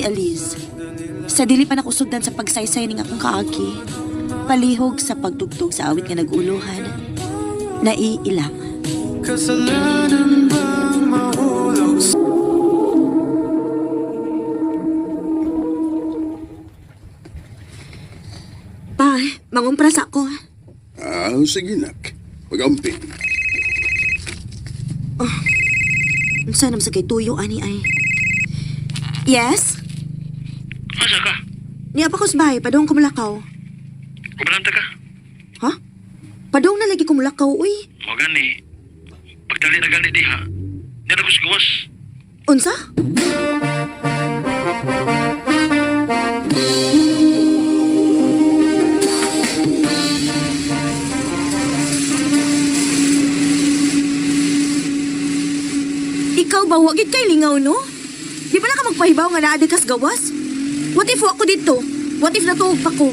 si Elise. Sa dili pa nakusugdan sa pagsaysay ning akong kaagi, palihog sa pagtugtog sa awit nga nag-uluhan, naiilang. Kasalanan bang mahulog sa Pa, mangumpras ako. Sige nak. Pag-amping. Unsa nam sa kay tuyo ani ay? Yes? Asa ka? Niya pa ko sa bahay, padong kumulakaw. Kumalanta ka? Ha? Padong na lagi kumulakaw, uy. O gani. Pagdali na gani di ha. Yan ako gawas. Unsa? Ikaw ba, wagit kay lingaw, no? Di ba na ka magpahibaw nga naadi kas gawas? What if ako dito? What if natuog pa ko?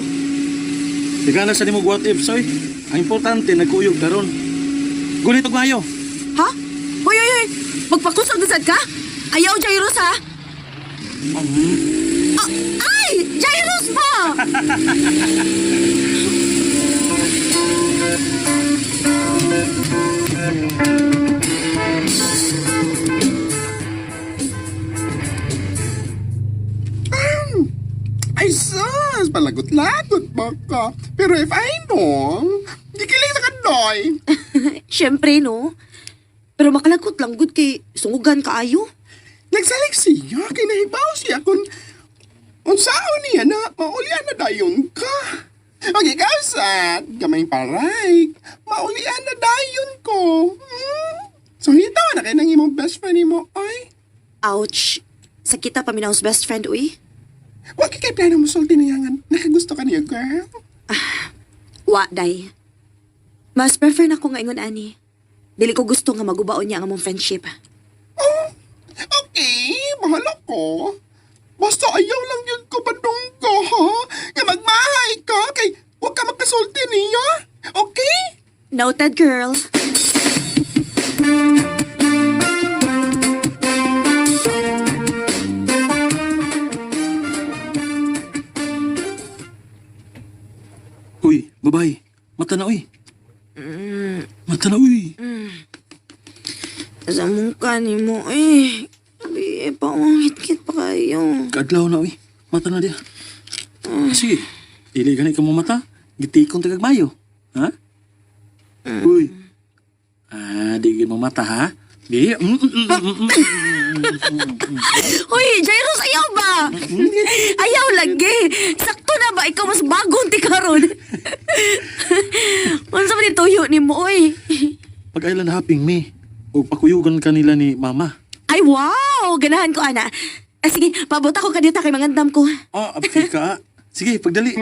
Ika na sa nimog what if, soy. Ang importante, nagkuyog daron. Gunit og mayo. Ha? Hoy, hoy, hoy! Magpakusog na sad ka? Ayaw, Jairus, ha? Ah, ay! Jairus ba? Ay sus, palagot-lagot ba ka? Pero if I know, di kiling sa kandoy. Siyempre, no? Pero makalagot lang, good kay sungugan kaayo. Nagsalig siya, kinahibaw siya kung unsaon niya na maulian na dayon ka. Pag ikaw sad, gamay paray, maulian na dayon ko. So hitaw na kayo ng imong best friend mo, ay. Ouch! Sakita pa minahos best friend, uy. Wag kay plano mo sulti na yangan. Nakagusto ka niya, girl. Wa, day. Mas prefer na ko nga ingon, ani. Dili ko gusto nga magubaon niya ang among friendship. Oh, okay, bahala ko. Basta ayaw lang yun ko padung ko, ha? Nga magmahay ka, kay huwag ka magkasulti niya. Okay? Noted, girl. Uy, babae. Mata na, uy. Mata na, uy. Sa mungka ni mo, eh. Abi, pangit-kit pa kayo. Kadlaw na, uy. Mata na dia. Sige. Dili ganit ka mo mata. Gitikon tagag mayo. Ha? Uy. Di mo mata, ha? Di. Hoy, Jairus, ayaw ba? Ayaw lagi. Sakto na ba? Ikaw mas bagong tikaron. Unsa man tuyo ni mo, oy? Pag aylan haping me. O pakuyugan kanila ni mama. Ay, wow! Ganahan ko, ana. Sige, pabot ako kanita kay mangandam ko. Abdi ka. Sige, pagdali.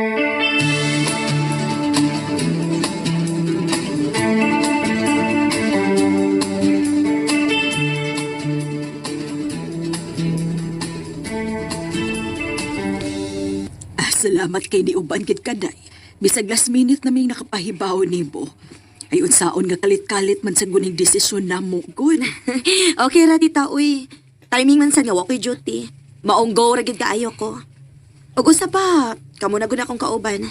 Salamat kay ni Uban kid kaday. Bisag last minute naming nakapahibaw nimo. Ay unsaon nga kalit-kalit man sa guning desisyon namo, good. Okay ra, tita, uy. Timing man sa nga, wako'y duty. Maunggo ra gid kaayo ko. Ug usa pa, kamo na gud akong kauban.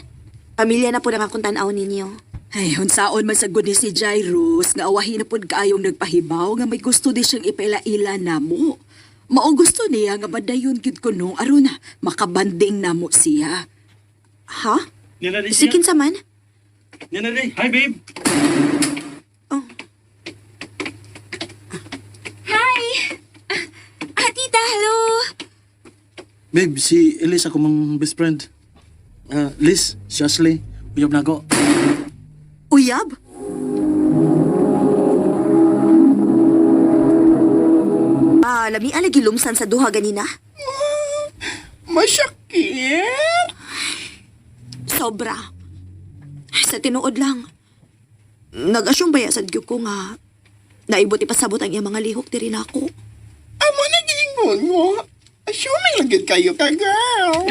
Pamilya na po na akong tan-aw ninyo. Ay, unsaon man sa guni si Jairus nga awahin na pud kaayong nagpahibaw nga may gusto di siyang ipaila-ila namo. Mao gusto niya nga madayon gid kuno aron na makabanding namo siya. Ha? Sikin sa man? Yan na rin. Hi, babe. Oh. Hi! Tita, hello! Babe, si Elise ako mong best friend. Liz, si Ashley. Uyab na ako. Uyab? Lami alagi lumsan sa duha ganina? Masyakit. Sobra. Sa tinuod lang. Nag-asyong bayasad gyud ko nga naibot ipasabot ang iyang mga lihok diri nako. Amo na giingon mo. Assuming lang gid kayo ka, girl.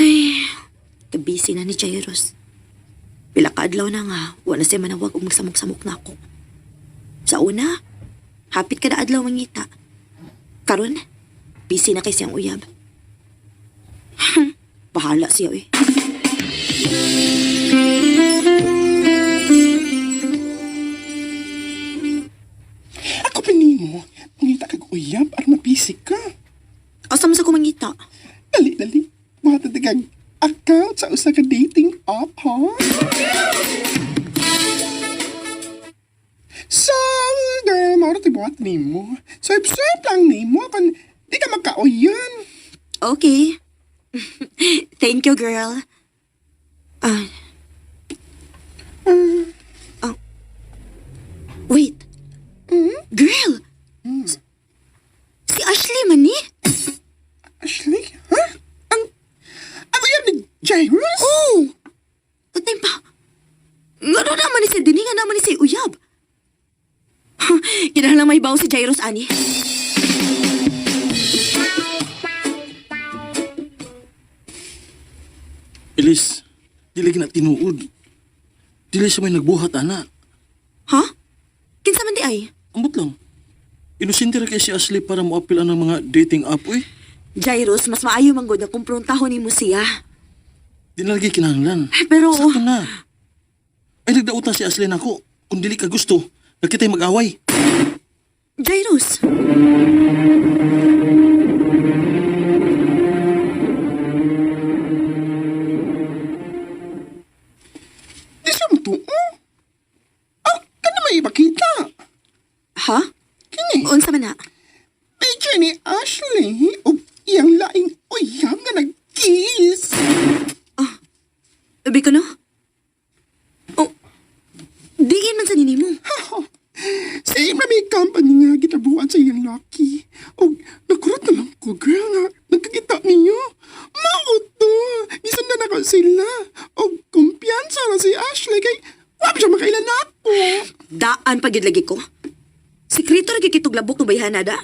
Ay, kabisi na ni Jairus. Pila ka adlaw na nga, wala siya manawag o magsamok-samok na ako. Sa una, hapit kada adlaw mangita. Karon, busy na kay siyang uyab. Bahala siya eh. Ako pinimo, mangita kag uyab, aron mabisi ka. Asa mo sa kumangita? Dali, dali. Mata kag account sa usa ka dating app, ha? So, girl, mauro tibuhat nimo. Swipe lang nimo, kan di ka magkauyan. Okay. Thank you, girl. Ah. Oh. Wait. Girl! Si Ashley man ni? Ashley, ha? Ano yan ni Jairus? Oh! Patay pa. Nga doon naman ni si Dini, nga naman ni si Uyab. Kinahanglan may baw si Jairus, ani. Ilis, dili na tinuod. Dili siya may nagbuhat, ana. Ha? Kinsa man di ay? Ambot lang. Inosente ra kay si Ashley para moapil ang mga dating app, eh. Jairus, mas maayo man gud na kumprontahon nimo siya. Di na lagi kinahanglan. Pero, Sakto na. Ay, nagdauta si Ashley nako. Kung dili ka gusto, nagkitay mag-away. Jairus, Di siya matuo. Oh, ka na may ipakita. ha? Kini, Unsa man na? picture ni Ashley o iyang laing uyab nga nag-kiss. Ubi ko no? Oh, diin man sa nini mo. Same na may company nga gitabuan sa iyang laki. O, nakurot na lang ko, girl, nga nagkakita niyo. Maot to. Isan na nako sila. O, kumpiyansa na si Ashley kay wap siya makailan ako. Daan pagid lagi ko. Sekreto lagi kitog labok no bayhana da.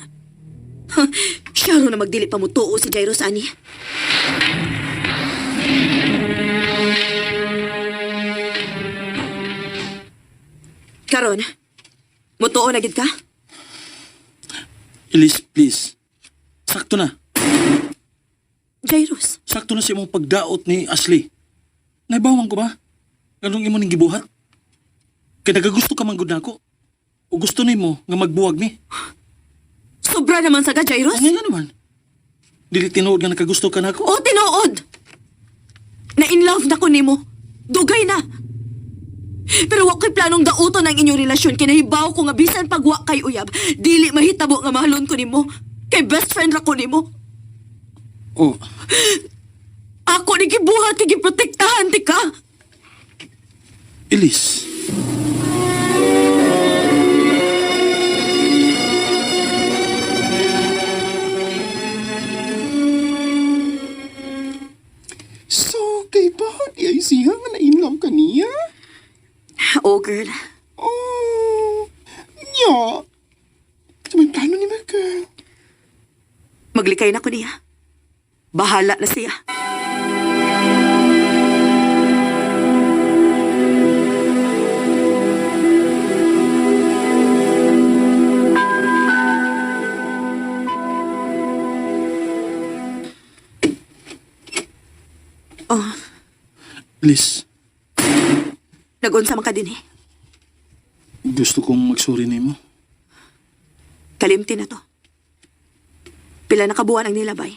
Siya ro na magdili pa mo tuo si Jairus ani. Karon, mutuo na gid ka? Ilis, please. Sakto na. Jairus, Sakto na si imong pagdaot ni Ashley. Naibawan ko ba? Ganong imo ning gibuhat? Kaya nagagusto ka man gud nako. O gusto nimo nga magbuwag ni? sobra naman sa ka, Jairus. Ano nga naman? Dili tinuod nga nakagusto ka nako. O tinuod! Na in love na ko nimo. Dugay na. Pero wa ko'y planong dauton ang inyong relasyon. Kinahibaw ko nga bisan pagwa kay uyab. Dili mahitabo nga mahalon ko nimo. Kay best friend ra ko nimo. Oh, Ako ni gibuhat kay giprotektahan ti ka. Ilis. So, kay ba di ay siya nga na-inlove ka niya? Oh, girl. Oh, nya. So, may plano ni mga girl. Maglikay na ko niya. Bahala na siya. Oh, Ilis, nagunsa man ka din eh. gusto kong magsuri nimo. Kalimti na to. Pila na kabuan ang nilabay.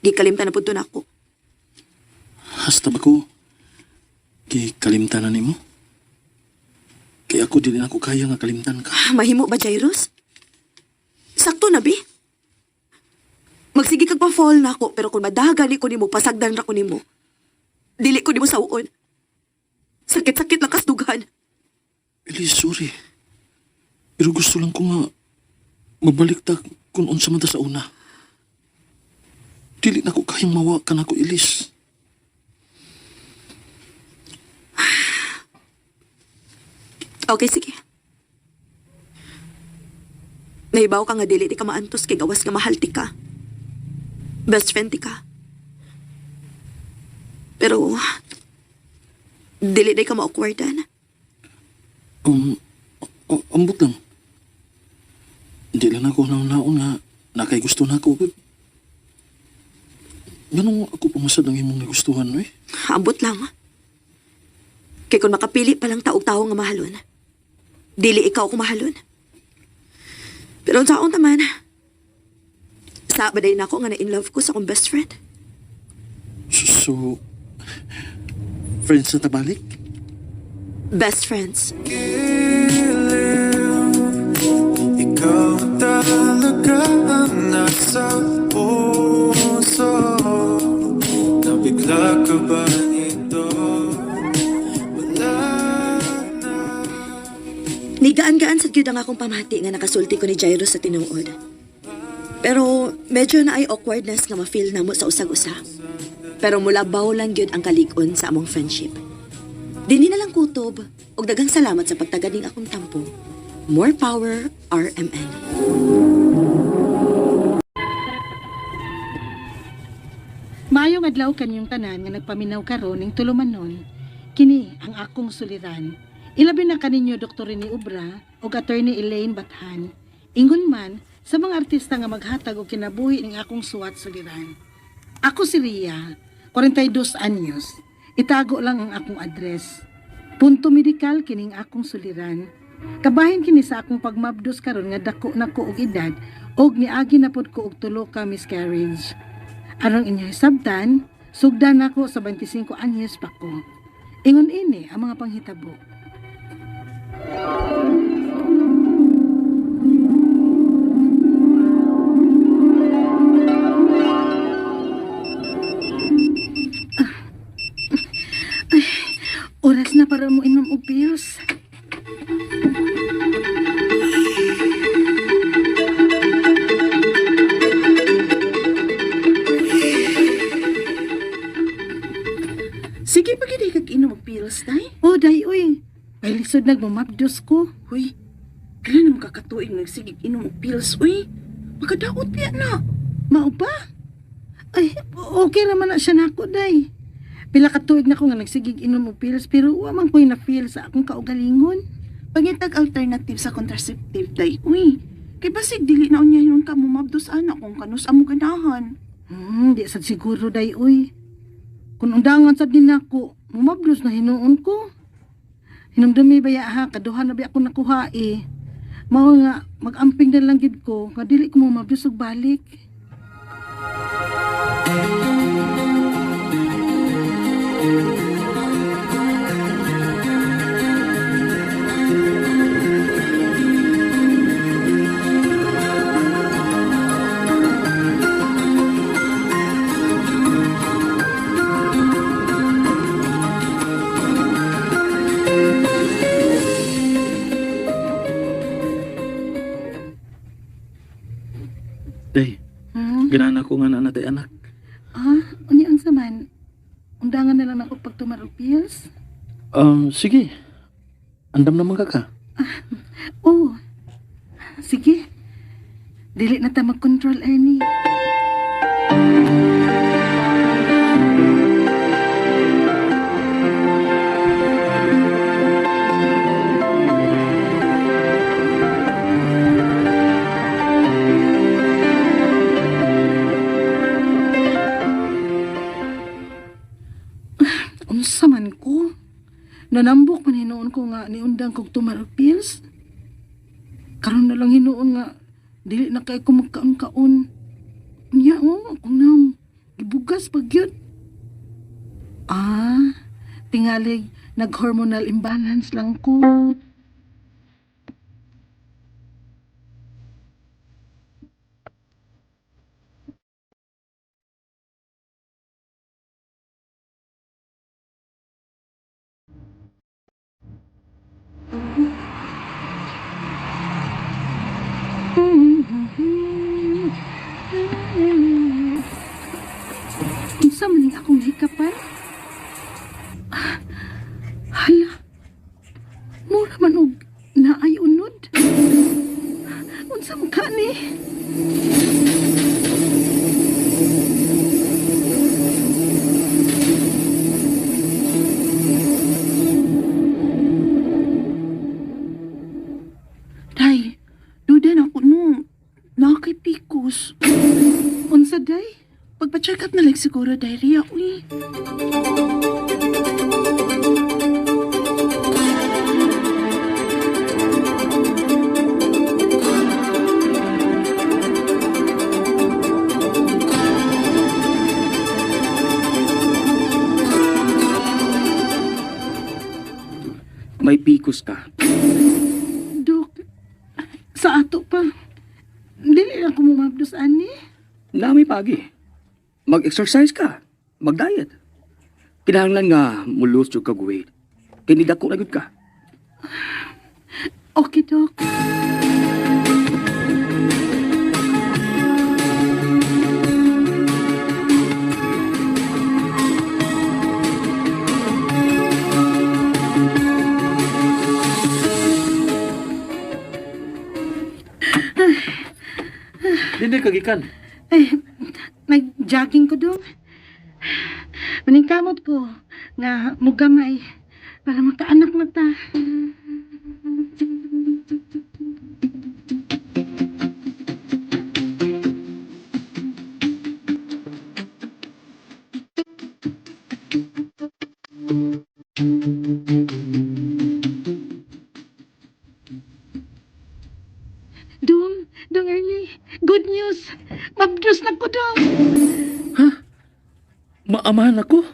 Gikalimta na punto na ako. Hasta ba ko? Kay kalimtanan nimo? Kaya ako dili na ako kaya nga kalimtan ka. Mahimo ba, Jairus? Sakto na, bi. Magsige kag pa-fall na ako, pero kung madagani ko nimo, pasagdan ra ko nimo. Dili ko nimo sawon. Sakit-sakit lang kasdugan. Ilis, sorry. Pero gusto lang ko nga mabalik ta kung unsa man ta sa una. Dili na ko kayang mawakan ako, Ilis. Okay, sige. Naibaw ka nga dili di ka maantos kay gawas nga mahal ti ka. Best friend ti ka. Pero, Dili day ka ma-awkwardan. Ambot lang. Hindi lang ako naon nga nakay gusto na ako. Ganun ako pumasad ang imong nagustuhan, eh. Ambot lang. Kay kung makapili palang taog-tao nga mahalon, dili ikaw ko mahalon. Pero taon taman, sa baday na ako nga na in love ko sa akong best friend. So, friends na tabalik? Best friends. Ikaw talaga ang nasa puso. Nabigla ka ba nito? Wala na. Nigaan-gaan sa gyud ang akong pamati nga nakasulti ko ni Jairo sa tinuod. Pero medyo na ay awkwardness nga ma-feel namo sa usag-usa. Pero mulabaw lang gyud ang kalig-on sa among friendship. Dini na lang kutob ug daghang salamat sa pagtagad ning akong tampo. More power, RMN. Maayong adlaw kanyong tanan nga nagpaminaw karon ning tulumanon. Kini ang akong suliran. Ilabi na kaninyo Dr. Rene Ubra ug Attorney Elaine Bathan. Ingon man sa mga artista nga maghatag og kinabuhi ning akong suwat suliran. Ako si Ria, 42 anyos. Itago lang ang akong address. Punto medikal kining akong suliran. Kabahin kini sa akong pagmabdos karon nga dako na ko og edad og niagi na pod ko og tulo ka miscarriage. Arang inyong sabtan, sugdan ako sa 25 anyos pa ko. Ingon ini ang mga panghitabo. Oras na para mo inom og pills. Sige, pagkidi kag inom og pills, day? Oh, day, uy. Ay, lisod nagmamabdos ko. Uy, kailan naman kakatuig nagsigig inom og pills, uy? Magkadaot piya na. Mao ba? Ay, okay naman na siya nako, day. Pila ka tuig na ko nga nagsigig inom og pills pero wa man ko'y na-feel sa akong kaugalingon. Pangitag alternative sa contraceptive day. Uy, kay basig dili na unya hinon ka mumabdos ana kung kanus amo ganahan. Di sad siguro day uy. Kung undangan sad din ako, mumabdos na hinuon ko. Hinumdumi baya ha, kaduha na ba ako nakuha eh. Mao nga mag-amping na lang gid ko nga dili ko mumabdos og balik. Day, ganaan ako nga na natay anak. Unya unsa man? Undangan na lang ako pag tumarog pills? Sige. Andam naman ka. Oh, sige. Dili na ta mag-control, Ernie. Unsa man ko? Nanambok man hinuon ko nga niundang kog tumarog pills. Karon na lang hinuon nga dili na kay ko magkaon-kaon. Nya kung naong gibugas pagyud. Tingalig nag-hormonal imbalance lang ko. Unsa man ning akong hikapan? Hala. Mura man day. Pagpa-check up na lang siguro, diarrhea, uy. May pikos ka. Dok, sa ato pa. Dili lang ko mumabdos, ani. Nami pagi. Mag-exercise ka. Mag-diet. Kinahanglan nga mulus yung kag-weight. Kinidako na gud ka. Okay, Dok. Hindi kagikan. Eh, nag-jogging ko dong. Maningkamot ko nga mugamay para makaanak na ta. Dong Ernie, good news. Mabdos na ko dong. Maamahan ako?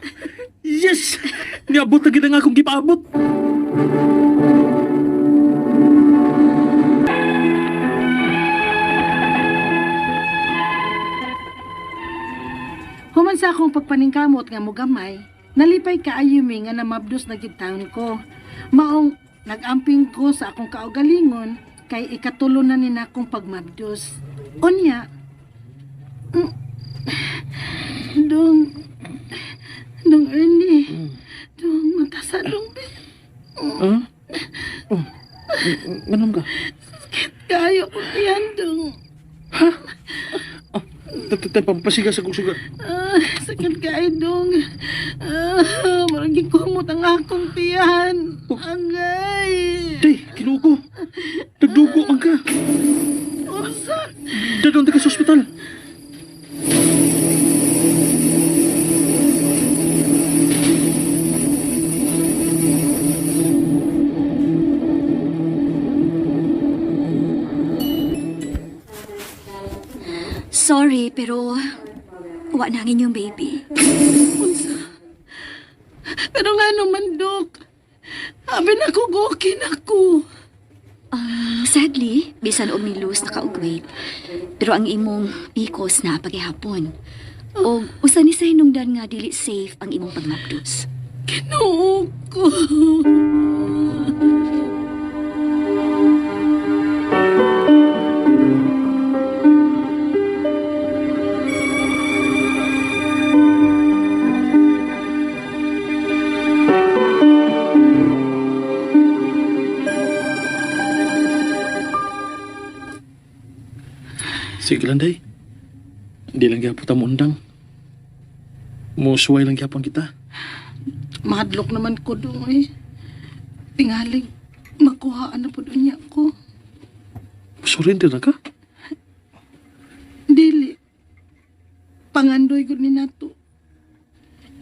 Yes! Niabot na gina nga akong gipaabot. Human sa akong pagpaningkamot nga mugamay, nalipay kaayo mi nga namabdos na gitawon ko. Maong nagamping ko sa akong kaugalingon kay ikatulo na nina akong pagmabdos. Unya, Dong Ernie, Dong matasa dong be. Ha? Oh. Ganun ka? Kayo ko yan dong. Pampasiga sa kong suga. Sakit kayo dong. Maraging kumot ang akong tiyan. Angay. Day, kinuko. Nagdugo man ka. Osa. Dadon ka sa ospital. Sorry, pero wa na ang inyong baby. Pero nga naman, Dok. Abi na ko gokin ako. Sadly, bisan og nilus na kaugwait. Pero ang imong pikos na pagihapon. O usa ni sa hinungdan nga dili safe ang imong pagmabdos. Kinuo ko. Sige lang, day. Hindi lang gyapon ta mo undang. Musuway lang gyapon kita. Madlok naman ko dong eh. Tingaling makuhaan na po doon niya ko. Surrender na ka? Dili. Pangandoy ko ni nato.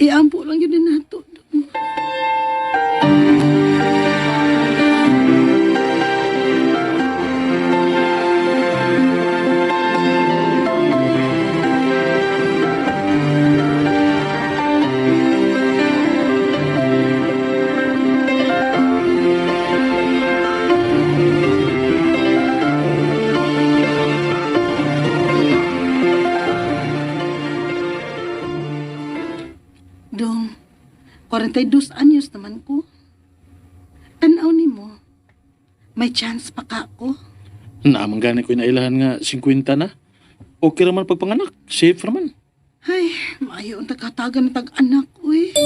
Iampo lang yun ni nato. Dong. Dong, 42 anyos naman ko. Tanaw ni mo, may chance pa ka ko. Naman gani ko inailahan nga 50 na. Okay naman pagpanganak. Safe naman. Ay, maayo ang tagkatagan ng tag-anak, uy.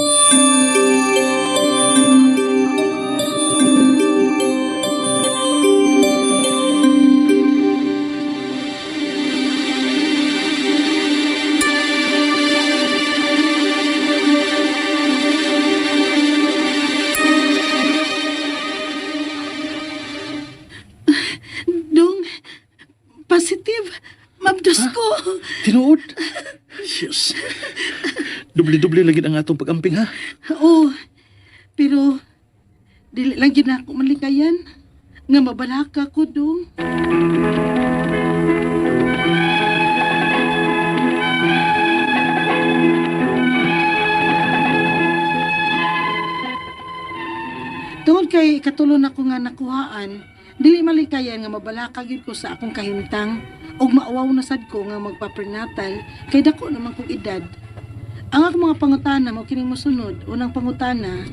Dong, positive. Mabdos ko. Tinuod. Yes. Dubli-dubli lagi ang atong pag-amping, ha? Oo, pero dili lang gid na ako malikayan nga mabalaka ko dong. Tungod kay katulon ako nga nakuhaan, dili malikayan nga mabalaka gyud ko sa akong kahimtang ug maawaw na sad ko nga magpa-prenatal kay dako naman kong edad. Ang akong mga pangutana mao kining mosunod. Unang pangutana,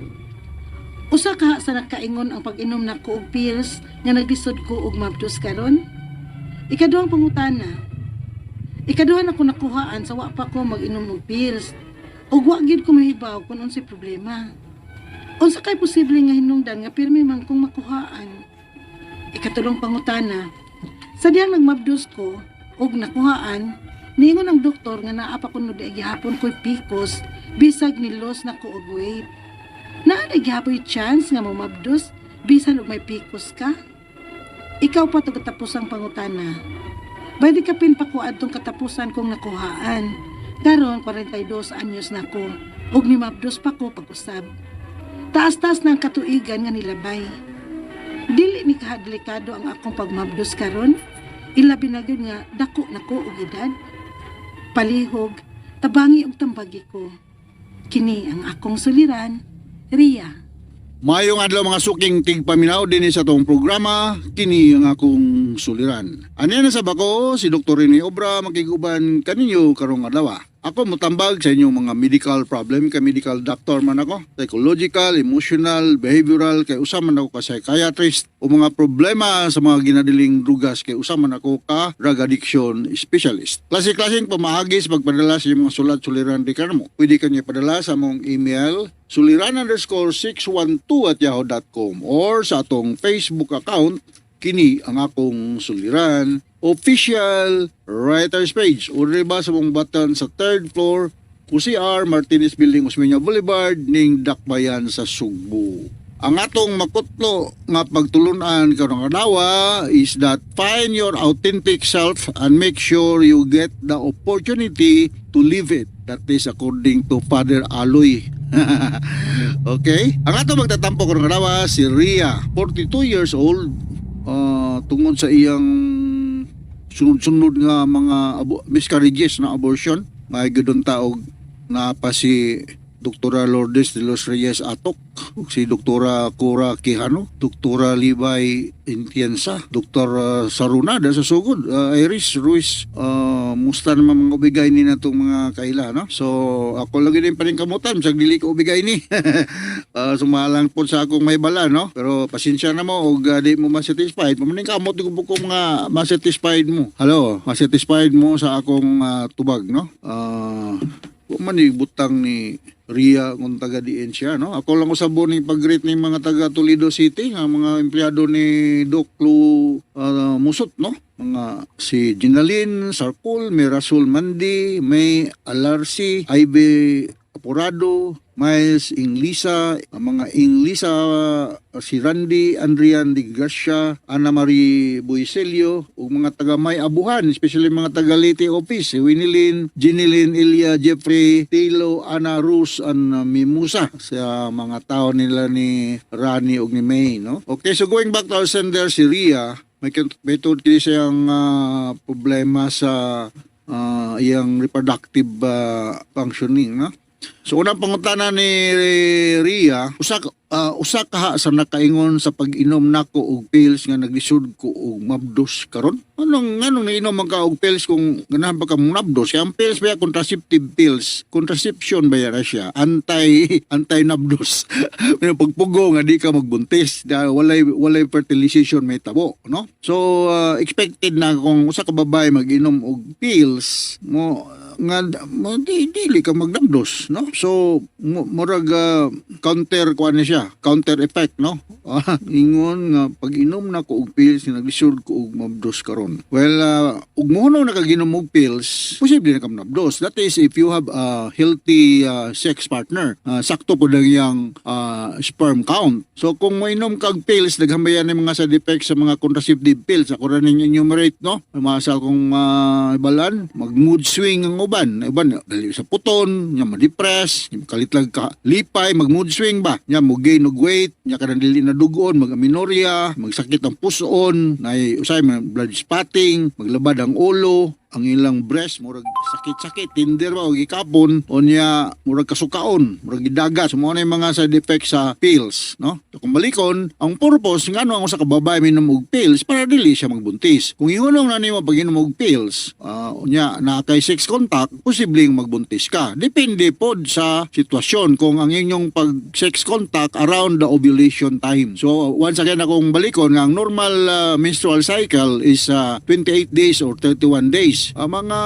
usa ka sa nakaingon ang pag-inom nako og pills nga naglisod ko og mabdos karon? Ikaduhang pangutana, ikaduha na ko nakuhaan sa wa pa ko mag-inom og pills ug wa gyud ko mahibaw kung unsay problema. Unsa kay posible nga hinungdan nga pirmi man kong makuhaan? Ikatulong pangutana, sa diyang nagmabdos ko og nakuhaan, niingon ang doktor nga naa pa kuno di gihapon ko'y PCOS bisag nilos na ko og weight. Naa di gihapoy chance nga mamabdos bisan og may PCOS ka? Ikaw pa to katapusang pangutana. Pwede ka pin pa ko adtong katapusan kong nakuhaan. Karon 42 anyos na ko ug mimabdos pa ko pag-usab. Taas-taas ng katuigan nga nilabay. Dili ni kadelikado ang akong pagmabdos karon. Ilabi na gyud nga dako nako og edad. Palihog, tabangi og tambagi ko. Kini ang akong suliran, Ria. Mayong adlaw mga suking tigpaminaw din sa tong programa, kini ang akong suliran. Ano na sa bako, si Dr. Rene Obra makiguban kaninyo karong adlaw. Ako motambag sa inyong mga medical problem, kay medical doctor man ako, psychological, emotional, behavioral, kay usa man ako ka psychiatrist, o mga problema sa mga ginadiling drugas, kay usa man ako ka drug addiction specialist. Klase-klaseng pamahagi sa pagpadala sa inyong mga sulat-suliran di kanamo. Pwede kanyo padala sa mong email suliran_612@yahoo.com or sa atong Facebook account, kini ang akong suliran official writer's page. O ba sa mong button sa 3rd floor, QCR, Martinez Building, Osmeña Boulevard, ning Dakbayan sa Sugbo. Ang atong makutlo nga pagtulunan karong adlaw is that find your authentic self and make sure you get the opportunity to live it. That is according to Father Aloy. Okay? Ang atong magtatampo karong adlaw si Ria, 42 years old, tungod sa iyang sunod-sunod nga mga miscarriages na abortion. May gudong taog na pa si Dr. Lourdes de los Reyes Atok, si Dr. Cora Quijano, Dr. Libay Intienza, Dr. Sarunada sa Sugod, Iris Ruiz, musta naman mga ubigay ni na itong mga kaila, no? So, ako lagi din pa rin kamutan, sa dili ko ubigay ni. Sumalang po sa akong may bala, no? Pero pasensya na mo, o di mo masatisfied. Pamaning kamot, di ko po kung mga masatisfied mo. Hello, masatisfied mo sa akong tubag, no? Man butang ni Ria kung taga diin siya, no? Ako lang usabon ni pag-greet ng mga taga Toledo City, nga mga empleyado ni Doc Lu Musot, no? Mga si Ginaline Sarkul, may Rasul Mandi, may Alarsi, Ibe Apurado, Miles Inglisa, ang mga Inglisa, si Randy Andrian de Gracia, Ana Marie Boiselio, ug mga taga May Abuhan, especially mga taga Leyte Office, si Winilyn, Ginilyn, Ilya, Jeffrey, Tilo, Ana Rus, and Mimusa, sa mga tao nila ni Rani ug ni May, no? Okay, so going back to our sender, si Ria, may tungod kini siyang problema sa iyang reproductive functioning, no? So unang pangutana ni Ria, usa ka sa nakaingon sa pag-inom nako og pills nga naglisod ko og mabdos karon. Anong nainom man ka og pills kung ganahan pa ka mabdos? Kaya ang pills ba contraceptive pills? Contraception ba yan siya? Anti-nabdos. Pagpugo nga di ka magbuntis, walay fertilization may tabo, no? So expected na kung usa ka babae mag-inom og pills mo, dili ka magnabdos, no? So murag counter kuan na siya, counter effect, no? Ingon nga pag inom na ko og pills naglisod ko og mabdos karon. Well, ug mohuno nakaginom og pills, posible na ka mabdos. That is if you have a healthy sex partner. Sakto po lang yung sperm count. So kung mainom kag pills naghambayan ng mga side effects sa mga contraceptive pills, ako ra ning enumerate, no? Masal kong balan, mag mood swing ang uban dali sa puton, nya ma-depress, nya kalitlag ka lipay, mag mood swing ba, nya mo gain og weight, nya kanang dili na dugon, mag amenorrhea, magsakit ang puson, nay usay blood spotting, maglabad ang ulo, ang ilang breast murag sakit-sakit, tinder ba o gikapon o niya murag kasukaon, murag gidagat. So mo na yung mga side effects sa pills, no? So, kung balikon, ang purpose ngano ang usa ka babae minom og pills para dili siya magbuntis. Kung ihunong na nimo pag inom og pills, unya na kay sex contact, posibleng magbuntis ka. Depende pod sa sitwasyon kung ang inyong pag sex contact around the ovulation time. So once again akong balikon nga ang normal menstrual cycle is 28 days or 31 days. Mga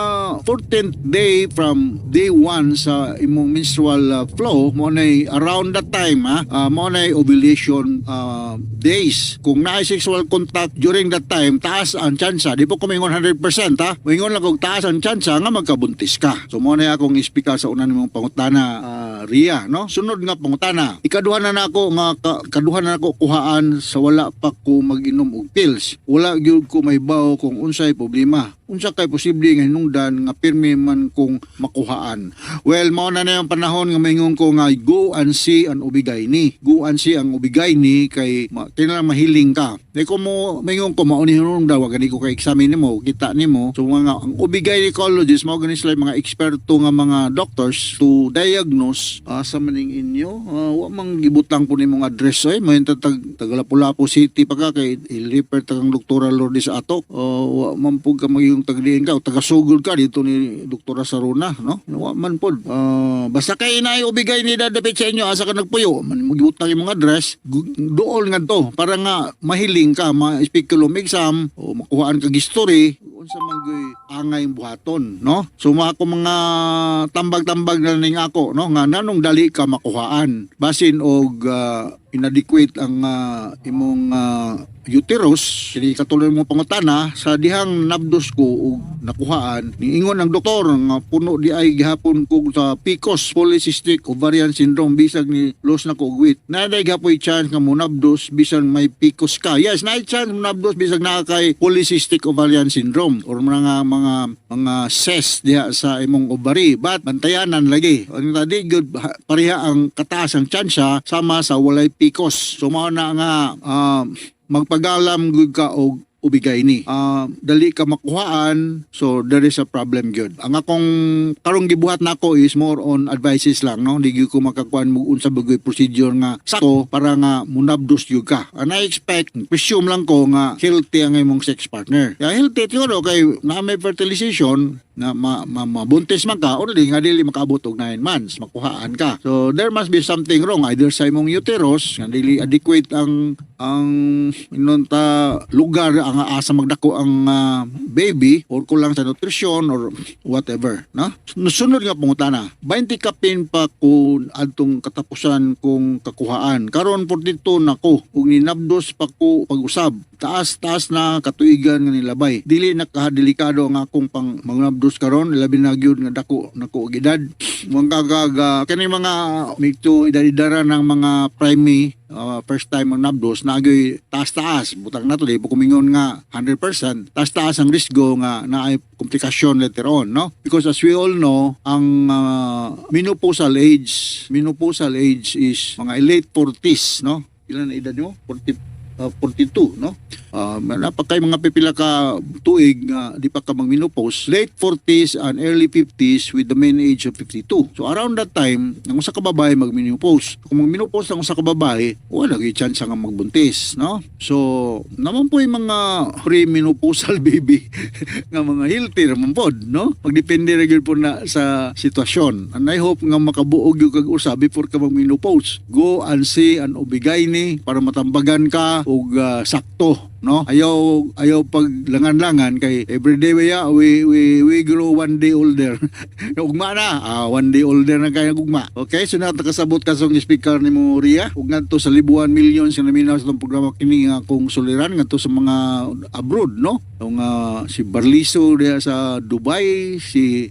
14th day from day 1 sa imong menstrual flow mo na around that time mo na ovulation days. Kung naay sexual contact during that time, taas ang tsansa. Di po kumingon 100% Mingon lang kung taas ang tsansa nga magkabuntis ka. So mo na akong ispika sa unan nimong pangutana, Ria, no? Sunod nga pangutana. Ikaduhan na nako kuhaan sa wala pa ko mag-inom og pills. Wala gyud ko mahibaw kung unsay problema. Unsa kay posible nga hinungdan nga pirmi man kung makuhaan. Well, mao na yung panahon nga maingon ko nga go and see an OB-GYN. Go and see ang OB-GYN kay kinahanglan mahiling ka. Dahil ko mo maingon ko mao ni hinungdan wa gani ko kay examine nimo, kita nimo. So mga ang OB-GYNecologist mao gani sila mga eksperto nga mga doctors to diagnose sa maning inyo. Wa mang gibutang po nimong address oy, mo Tagalapu-Lapu City pa ka kay i-refer ta kang Doktora Lourdes Atok. Wa man pug ka yung tagdiin ka o tagasugod ka dito ni Doktora Saruna, no? Wa man pod. Basta kay na ubigay ni dadapit sa inyo asa ka nagpuyo, man magibutang yung mga address, dool nga to para nga mahiling ka, ma-speculum exam o makuhaan ka history unsa man gyud angay buhaton, no? So ako mga tambag-tambag na ning ako, no, nga nanong dali ka makuhaan basin og inadequate ang imong uterus. Kini katulad mo pangutana sa dihang nabdos ko og nakuhaan niingon ang doktor nga puno di ay gihapon ko sa PCOS, polycystic ovarian syndrome, bisag ni loss na ko og weight. Naday gapoy chance nga mo nabdos bisan may PCOS ka. Yes, naay chance mo nabdos bisag naa kay polycystic ovarian syndrome or mga cyst diha sa imong ovary. But bantayanan lagi. Ang tadi good pareha ang kataas ang tsansa sama sa walay PCOS. So mao na nga magpagalam gud ka og OB-GYN. Dali ka makuhaan, so there is a problem gyud. Ang akong karong gibuhat nako is more on advices lang, no? Di gyud ko makakuan mo unsa bagoy procedure nga sakto para nga munabdos gyud ka. And I expect, presume lang ko nga healthy ang imong sex partner. Ya healthy siguro kay na may fertilization na mabuntis man ka, o nga dili makaabot og 9 months, makuhaan ka. So there must be something wrong either sa imong uterus, nga dili adequate ang inunta lugar ang asa magdako ang baby or kulang sa nutrition or whatever, no? Sunod nga pangutana, 20 kapin pa ko adtong katapusan kong kakuhaan. Karon 42 nako ug ninabdos pa ko pag-usab. Taas na katuigan nga nilabay. Dili nakadelikado ang akong pang mangnabdos karon, labi na gyud nga dako nako og edad. Mga kani mga medyo idadara ng mga prime first time ang nabdos na agay taas butang nato di po kumingon nga 100% taas ang risgo nga naay komplikasyon later on, no? Because as we all know ang menopausal age is mga late 40s, no? Ilan na edad mo? 42, no? Napakay mga pipila ka tuig nga di pa ka mag-menopause, late 40s and early 50s with the main age of 52. So around that time, ang usa ka babae mag-menopause. Kung mag-menopause ang usa ka babae, wala gyud chance nga magbuntis, no? So naman po yung mga pre-menopausal baby nga mga healthy naman po, no? Pagdepende ra gyud po na sa sitwasyon. And I hope nga makabuog yung kag-usa before ka mag-menopause. Go and see an OB-GYN para matambagan ka og sakto no? Ayaw paglangan-langan kay everyday we grow one day older. Ugma na, one day older na kaya ugma. Okay, so nakasabot ka sa speaker ni mo Ria. Ug ngadto sa libuan million sa naminaw sa itong programa kini nga kung suliran ngadto sa mga abroad, no? Yung si Barliso diha sa Dubai, si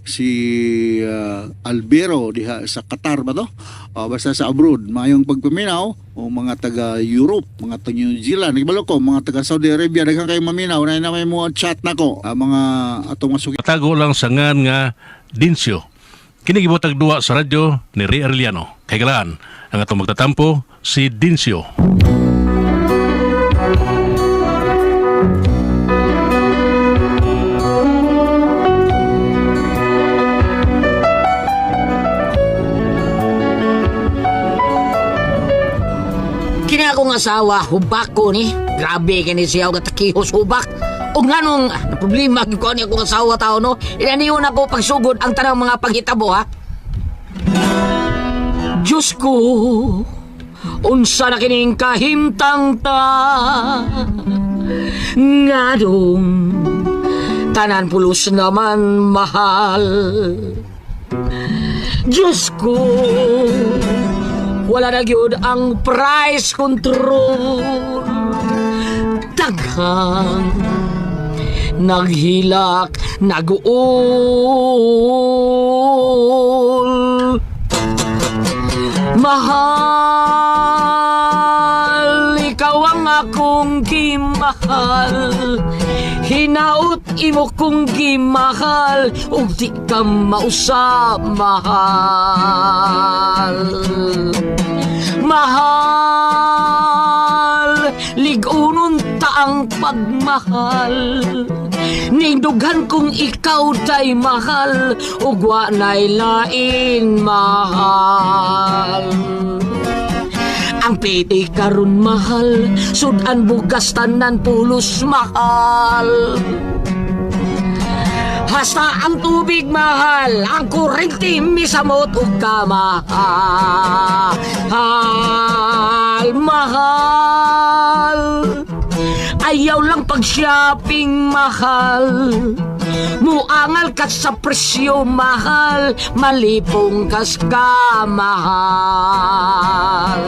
Albero diha sa Qatar ba to? Basta sa abroad, mayong pagpaminaw o mga taga Europe, mga taga New Zealand, nagibalo ko, mga taga Saudi Arabia, daghang kay maminaw na may mga chat nako, mga atong masuki. Tago lang sa ngan nga Dinsyo. Kini gibutag duwa sa radyo ni Ray Arellano. Kay galaan ang atong magtatampo si Dinsyo. Kini akong asawa, hubak ko ni. Grabe kini siya og takihos hubak. Og nganong problema gyud ko ni akong asawa tao no. Inaniyon ako pagsugod ang tanang mga paghitabo ha. Diyos ko, unsa na kining kahimtang ta. Nganong tanan pulos naman mahal. Diyos ko, wala na gyud ang price control. Daghang naghilak, nag-uol. Mahal, ikaw ang akong gimahal. Hinaut imo kong gimahal, ug di ka mausa mahal. Mahal, ligunon ta ang pagmahal. Nindughan kong ikaw day mahal, ug wa nay lain mahal. Ang piti karon mahal, sudan bugas tanan pulos mahal. Hasta ang tubig mahal, ang kurente misamot ug kamahal. Mahal, ayaw lang pag-shopping mahal. Muangal ka sa presyo mahal, malipong kas ka mahal.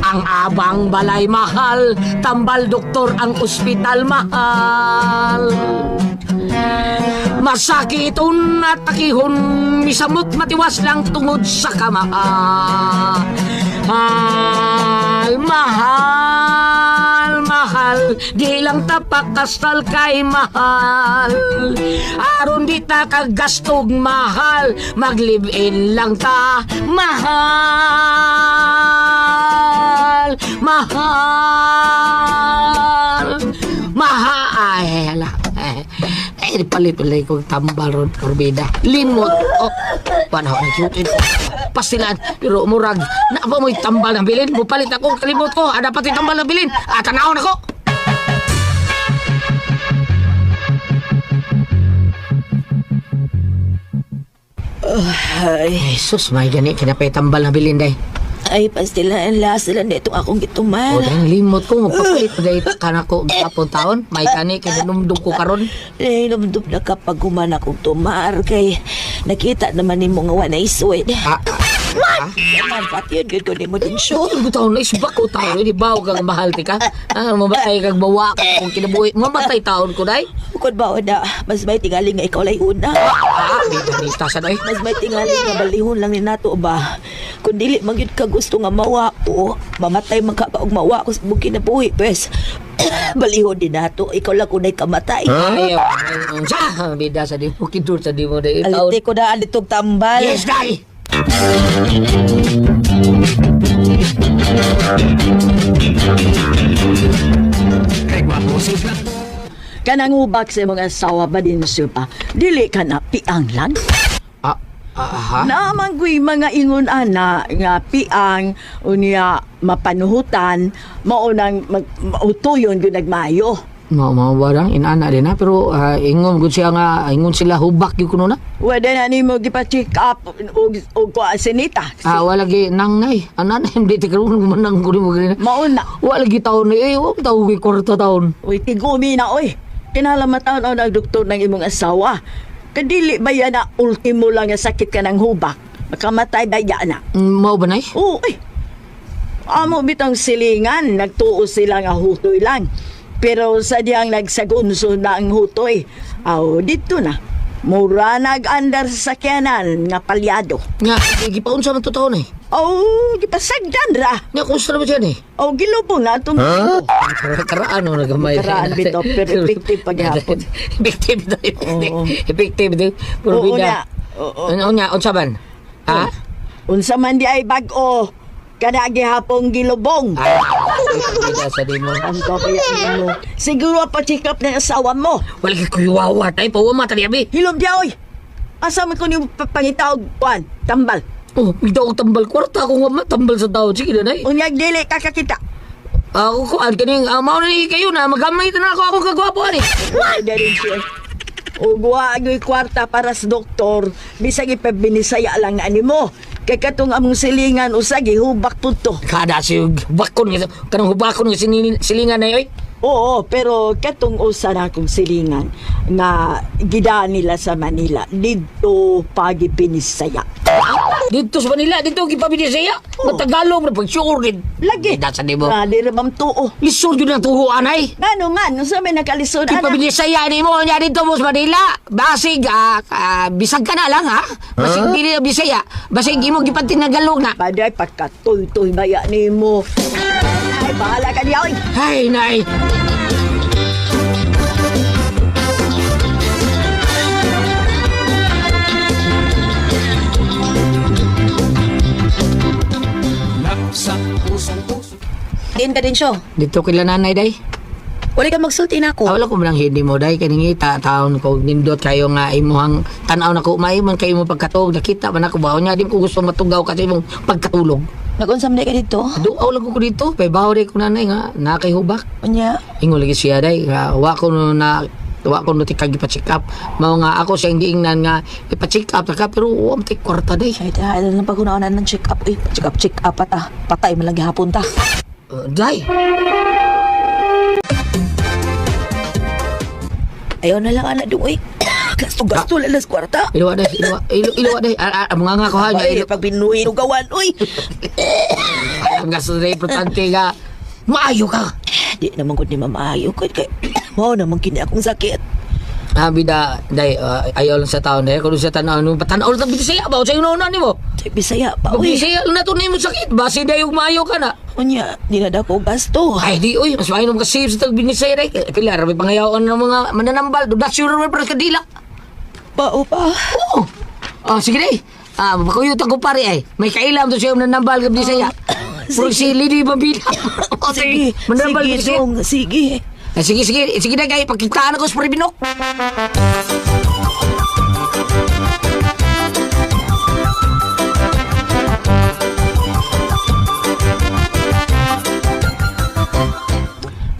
Ang abang balay mahal, tambal doktor ang ospital mahal. Masakiton at takihon, misamot matiwas lang tungod sa kamahal. Mahal, mahal, di lang tapak kastal kay mahal. Aron di ta kagastog mahal, mag-live-in lang ta mahal. Mahal, mahal. Palit-palit kong tambal ron porbida. Limot. Oh, panahon na yun. Pastilan. Pero murag, na ba mo'y tambal ng bilin? Mupalit ako, kalimot ko. Ada pati tambal ng bilin. Tanawon ako. Ay, sus, may gani. Kinapay tambal ng bilin, day. Ay, pastilan sila nito akong gituman. O, dahil limot ko. Magpapalit pa day ka na ko kapon taon. May kani, kinanumdum ko karon. Ay, numdum na kapag human akong tumar kay nakita naman ni mo nga wanay suwed. What? Yaman, pati yun, good ko ni mo din siyo. Ang taon na isbak ko taon. Di ba kang mahal ti ka? Mamatay kang bawa ka kung kinabuhi. Mamatay taon ko, day. Bukod ba, na mas may tingaling nga ikaw lay una. Dita sa day. Mas may tingaling nga balihon lang ni nato ba? Kung dili magyud ka gusto nga mawa ko, mamatay man ka pa og mawa ko sa buki na buhi, pes. Balihon din nato, ikaw lang kunay kamatay. Ayaw. Sa, bida sa di mo, kidur sa di mo. Alite ko na alitog tambal. Yes, day! Kay gwapo sila. Kanang ubak sa mga asawa ba din pa, dili ka na piang lang. Ha? Naamang ko'y mga ingon ana nga piang unya mapanuhutan maunang mautuyon yun nagmayo. Mao ba lang inana din na pero ingon gud siya nga ingon sila hubak gyud kuno na. Wala na ni mo gipa-check up og ko asinita. Wala gi nangnay. Anan hindi ti karon manang ko mo gani. Mauna. Wala gi taon ni wa taw gi kwarta taon. Uy, tigumi na, oy. Kinalamatan ang doktor ng imong asawa. Kadili ba yan na ultimo lang nga sakit ka ng hubak? Makamatay ba yan na? Mao ba nay? Oo, ay. Amo bitang silingan, nagtuo sila nga hutoy lang. Pero sadyang nagsagunso na ang hutoy. Dito na. Mura nag-andar sa sakyanan nga palyado. Nga gipaunsa man to taon eh. Gipasagdan ra. Nga kusta ba siya ni? Gilubong na itong huh? Karaan na gamay. Karaan bito, pero effective paghapon. Effective daw. Effective daw. Puro bida. Ano nga, unsa man? Ha? Unsa man di ay bag-o. Kada gihapong gilubong. Bida sa di mo. Ang kaya mo. Siguro pa-check up ng asawa mo. Wala kay kuyuwawa. Tayo pa wama tali abi. Hilom di oy. Asa man ko ni pangitaw kuan, tambal. Bida og tambal kwarta ko nga tambal sa tao. Sige na nay. Unyag dili kakakita. Ako ko kaning mao ni kayo na magamay na ako akong kagwapo ani. Dari siya. Ugwa agoy kwarta para sa doktor. Bisag ipabinisaya lang na mo. Kay katong among silingan usag hubak punto. Kada si bakon nga kanang hubakon nga silingan na oy. Oo, pero katong usa na akong silingan nga gida nila sa Manila dito pagipinisaya. Dito sa Manila, dito gipabinisaya. Matagalog na pag-sure din. Lagi. Dasa di mo. Di ramam tuo. Lisod yun ang tuho, anay. Ngano man, sa may nakalisod, Di pabinisaya ni mo niya dito mo sa Manila. Basig, bisag ka na lang, ha? Basig di na bisaya. Basig mo gipating na galog na. Paday, pagkatoy-toy baya ni mo. Ay, bahala ka niya, oy. Ay, nay. Din ka din siya. Dito kila nanay, day. Wala ka magsulti na ako. Wala ko manang hindi mo, day. Kaningi, taon ko, nindot kayo nga imuhang tanaw na ko, maiman kayo mo pagkatulog. Nakita man ako ba? Nya, di ko gusto matugaw kasi mong pagkatulog. Nag-unsam na ka dito? Duaw lang ko dito. Paibaw day ko nanay nga, nakahubak. Unya. Ingo lagi siya, day. Wa ko na tikag ipa-check up. Mao nga ako siya hindi ingnan nga ipa-check up ka pero wa mo kwarta day. Ay, dahil lang pag-unaan ng check up. Check up ata. Patay man lagi hapon ta. Day. Ayaw na lang anak doon. Gasto-gasto lalas kwarta. Ilawa day. Ilawa day. Mga nga ko ha. Ay, pag binuhin o gawan, uy. Ang gasto day. Importante nga. Maayo ka. Di naman ko ni mamaayo. Kaya mo naman kini akong sakit. Bida, day, ayaw lang sa taon day. Kung sa tanaw, patanaw lang Bisaya ba? O sa'yo na ni mo? Bisaya pa, uy. Bisaya lang na ito na yung sakit. Basi day yung maayo ka na. Unya, di na ko gasto. Ay, di, uy. Mas mainom ka save sa Bisaya day. Kailan, may pangayawan ng mga mananambal. That's sure naman para kadila. Pa. Oo. Sige day. Makuyutan ko pare ay. May kailam to siya mananambal ka Bisaya. Puro sili di mabila. Sige, mananambal ka Bisaya. Sige. Sige na kayo, pagkitaan ako sa Paribinok.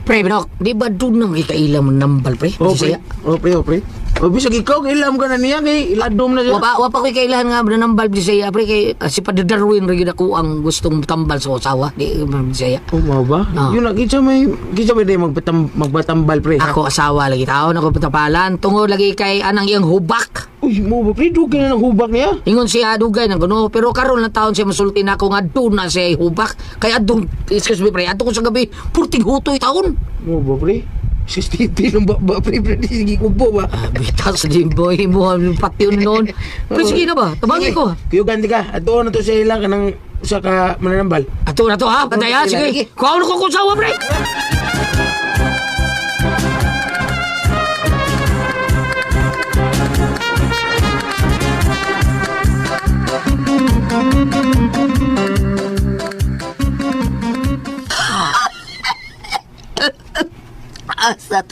Pre, Binok, di ba doon nang ikailam ng nambal, pre? Pre. Bisag ikaw, kailam ka na niya, kay iladom na siya. Wapa ko'y kailangan nga na nambal, Bisaya, pre, kay si Padre Darwin, rin ako ang gustong tambal sa usawa, di Bisaya. Mo ba? Yun na, kitsa may day magbatambal, pre. Ako asawa lagi tao, ako patapalan, tungod lagi kay anang iyang hubak. Uy, mo ba, pre, dugay na ng hubak niya? Ingon siya dugay ng gano, pero karon na taon siya masulti na ako nga doon na siya hubak. Kaya adong, excuse me pre, ato ko sa gabi, purting hutoy taon. Mo ba, pre? Sistipi ng ba, pre, sige ko po ba? Bitas din boy, mo ang patio noon. Pre, sige na ba? Tabangin ko. Kuyo ganti ka, ato na to sa ilang kanang sa ka mananambal. Ato na to ha, kataya, sige. Kuha ko kung sawa, pre. Asa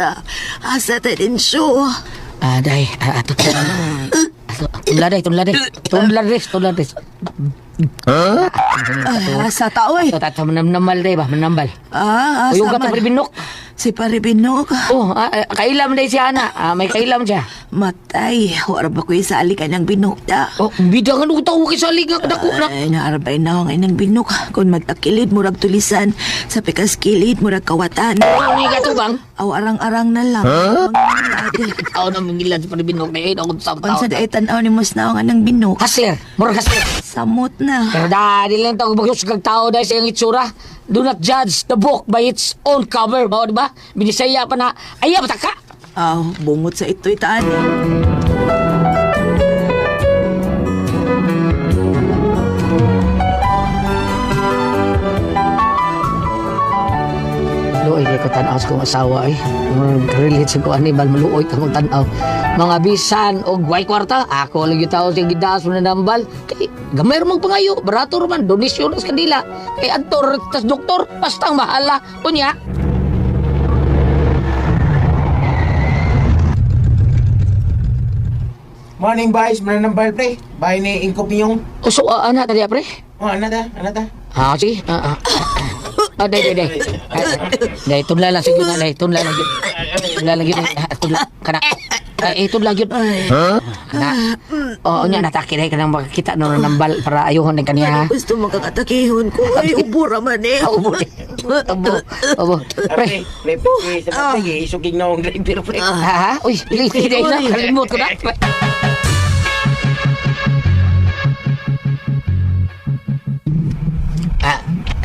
ta din siyo. Day, ato. Tunla day. Sa tao eh. Tata manambal day ba? Manambal. Asa Uyong ka man. Binok. Si Paribinok. Oh, kailam day siya na. May kailam siya. Matay. Wala ba ko isali ka ng binok da? Oh, bidangan ko tao kay salig nga dako na. Ay, naarbay na ako ng binok. Kung magtakilid, murag tulisan. Sa pikas kilid, murag kawatan. Ano nga to bang? Aw, arang-arang na lang. Ako na mangilad pa Binok na yun. Ako sa tao. Unsa da tanaw ni mas na nga ng binok. Hasler. Murag hasler. Samot na. Pero dahil lang tao bagyos kag tao dahil sa iyang itsura. Do not judge the book by its own cover. Bawa, di ba? Binisaya pa na, ayaw, mataka! Aw, bungot sa ito'y taan. Luoy kay ko tanaw sa kong asawa eh. Relate sa ko animal, maluoy ka kong tanaw. Mga bisan o guay kwarta, ako lang yung tao sa gidaas mo na nambal. Kay gamay ramang pangayo, barato raman, donisyon sa kanila. Kay adtor, tas doktor, basta ang mahala. Kunya, Morning, boys. Mananambal, pre. Bahay ni Inko Pinyong. so anak tadi pre? Oh, anata. Sige. Day. Day, tunla lang sige na, day. Tunla lang yun. Tunla lang yun. Tunla, kana. Tunla yun. Kana. Oo, niya, natake day ka nang makakita no nambal para ayuhon ng kaniya. Gusto mo kakatakihon ko. Ay, ubo raman eh. Ubo. Pre. Pre, sa pagkagi, isugig na akong driver, pre. Ha? Uy, day na. Kalimot ko na.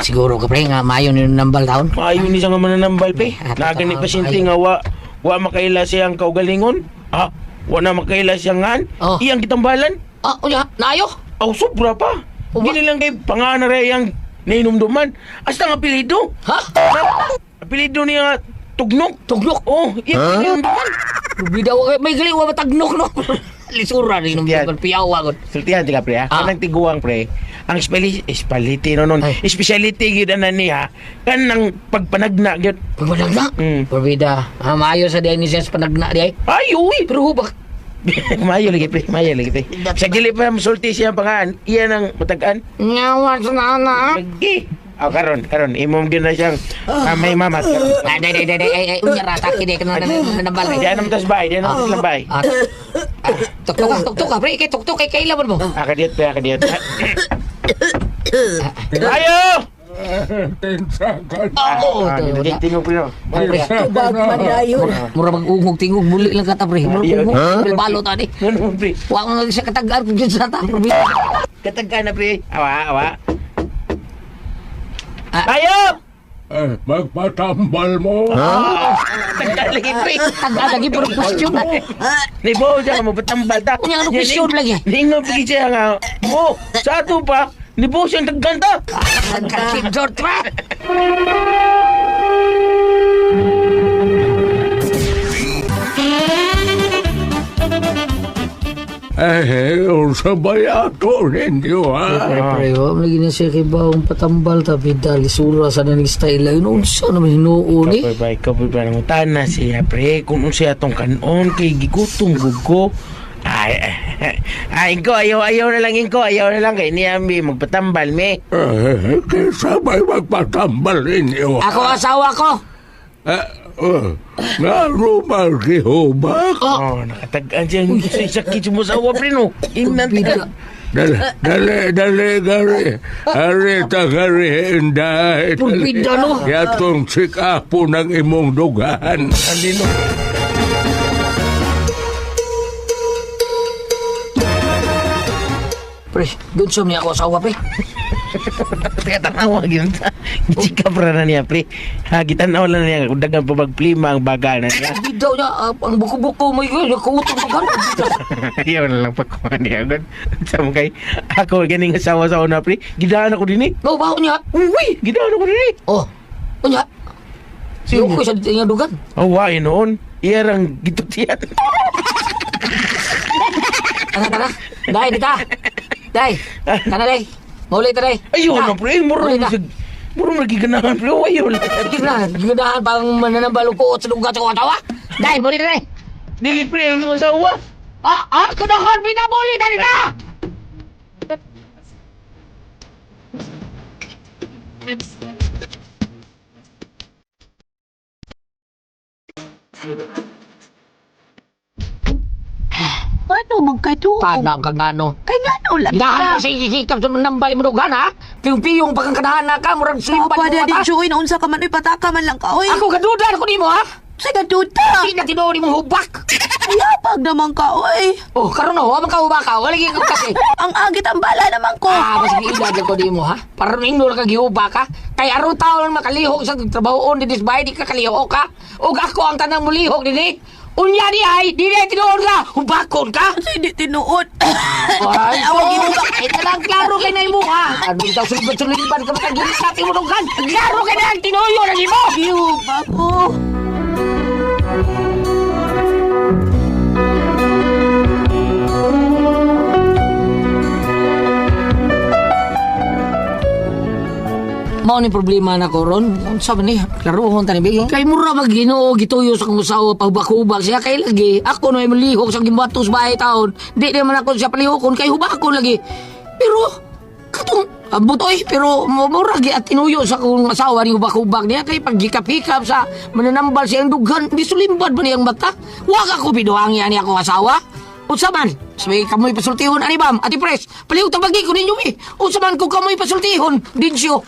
Siguro ka pre nga mayo ni nambal taon. Maayo ni siya nga mananambal, pre. Nagani pasyente nga wa makaila siyang kaugalingon. Wa na makaila siyang ngan. Iyang kitambalan. Unya, naayo? Sobra pa. Gini lang kay pangana rin yung nainumduman. Hasta nga apelido. Ha? Apelido niya Tugnok. Tugnok? Oh, iyang nainumduman. Bida may gali wa matagnok no. Lisura ni nung piyawa gud. Sultihan tika pre ha. Kanang tiguang pre. Ang speciality nonon. Speciality gyud ana niya kanang pagpanagna gyud. Pagpanagna? Pabida. Maayo sa diay ni ses panagna diay. Ay uy, pero ba? Mayo lagi pre, mayo lagi pre. Sa gili pa sulti siya pangan. Iyan ang matagaan. Nyawa sa nana. Lagi. Karon imong gyud na siyang may mamat karon. Day, unya rata kini kana nambal. Di anam tas bay, di anam tas lambay. Tuk ka, pre, tuk kay kailan mo? Akadiet. Ayo! Tingog pre no. Tubag man dayon. Mura mag-ungog tingog muli lang kata pre. Mura balo ta ni. Pre. Wa nga siya katagaan kung sa ta. Katagaan na pre. Awa. Ayo! Magpatambal mo. Tagal lagi pre. Tagal lagi pero question. Nibo siya mo patambal ta. Unya ano question lagi? Ningo pigi siya nga. Oh, sa ato pa. Nibo siyang tagganta. Kid George pa. Unsa ba yato ninyo, ha? Pre, wa lagi na siya kay bawang patambal tapi dali sura sa naning style yun. Unsa naman hinuon ni? Kapoy ba nang utana siya pre kung siya tong kanon kay gigutom gugo. Ay, Inko, ayaw na lang, Inko. Ayaw na lang kay Niambi, magpatambal, me. Kaysa ba'y magpatambal ninyo? Ako asawa ko. Nga rumar kihubak? Nakatagaan siya. Sakit mo sa awa, pre, no? Inan. Dali, gari. Ari ta gari, inday. Purbida, no? Yatong sikapo ng imong dugan. Andi, no? Pre, gunsom niya ako asawa, pre. Tanawa gyud. Chika pra na niya pre. Gitanaw lang niya kung dagang pabagplima ang baga na niya. Bidaw niya ang buko-buko mo yun, nakautom ka gano'n. Ayaw na lang pagkuhan niya agad. Sama kay ako ganing asawa sa una pre. Gidaan ako dinhi. No, baho niya. Uy, gidaan ako dinhi. Oh. Unya. Sino ko sa niya dugan? Oh, why noon? Iyarang gitutian. Tara. Dai dita. Dai. Kana dai. Muli ta dai. Ayaw na pre, muro lagi ganahan pre. Ayaw na. Ganahan pang mananambalo ko sa dugan sa katawa. Dai, muli ta dai. Dili pre, ang asawa. Kanahan pinamuli ta dita. Ano magkatuo? Tanang kang ano? Kay gano lang. Dahan ka sisikap sa nambay mo dugan, ha? Piyong-piyong pagkakanahan na ka, murag slimpan Papa, mo Daddy mata. Joey, naunsa ka man, pataka man lang ka, oy. Ako kadudan ko ni mo, ha? Sa gaduta. Hindi na tinuri mo hubak. Ayapag naman ka, oy. Oh, karon ho, amang ka hubak ka. Wala ko kasi. Ang agit ang bala naman ko. Mas giilad ko di mo, ha? Para nindor ka gihubak ka. Kay aron taon makalihok sa trabahoon di disbay di ka kalihok ka. Ug ako ang tanang mulihok dinhi. Unya di ay, di na tinuod ka. Hubakon ka. Hindi tinuod. Ay, awag gihubak. Ay, talang klaro kay na imo, ha? Ano daw sulibad-suliban ka makagilis sa ating munugan. Klaro kay na ang tinuyo na imo. Gihubak ko. Mao ni problema na ko ron. Unsa man ni? Klaro hon tani bigay. Kay mura mag Ginoo gituyo sa kong usawa pahubak-hubak siya kay lagi. Ako no ay malihok sa gimbatos bahay taon. Di naman ako siya palihokon kay hubakon lagi. Pero katong abot oy pero mura gi at tinuyo sa kong asawa ni hubak-hubak niya kay paghikap-hikap sa mananambal siyang dughan di sulimbad ba niyang mata. Wa ka ko biduang yan ni ako asawa. Unsa man? Sabi kamoy pasultihon ani bam, ati pres. Paliw tabagi ko ninyo mi. Unsa man ko kamoy pasultihon, Dinsyo.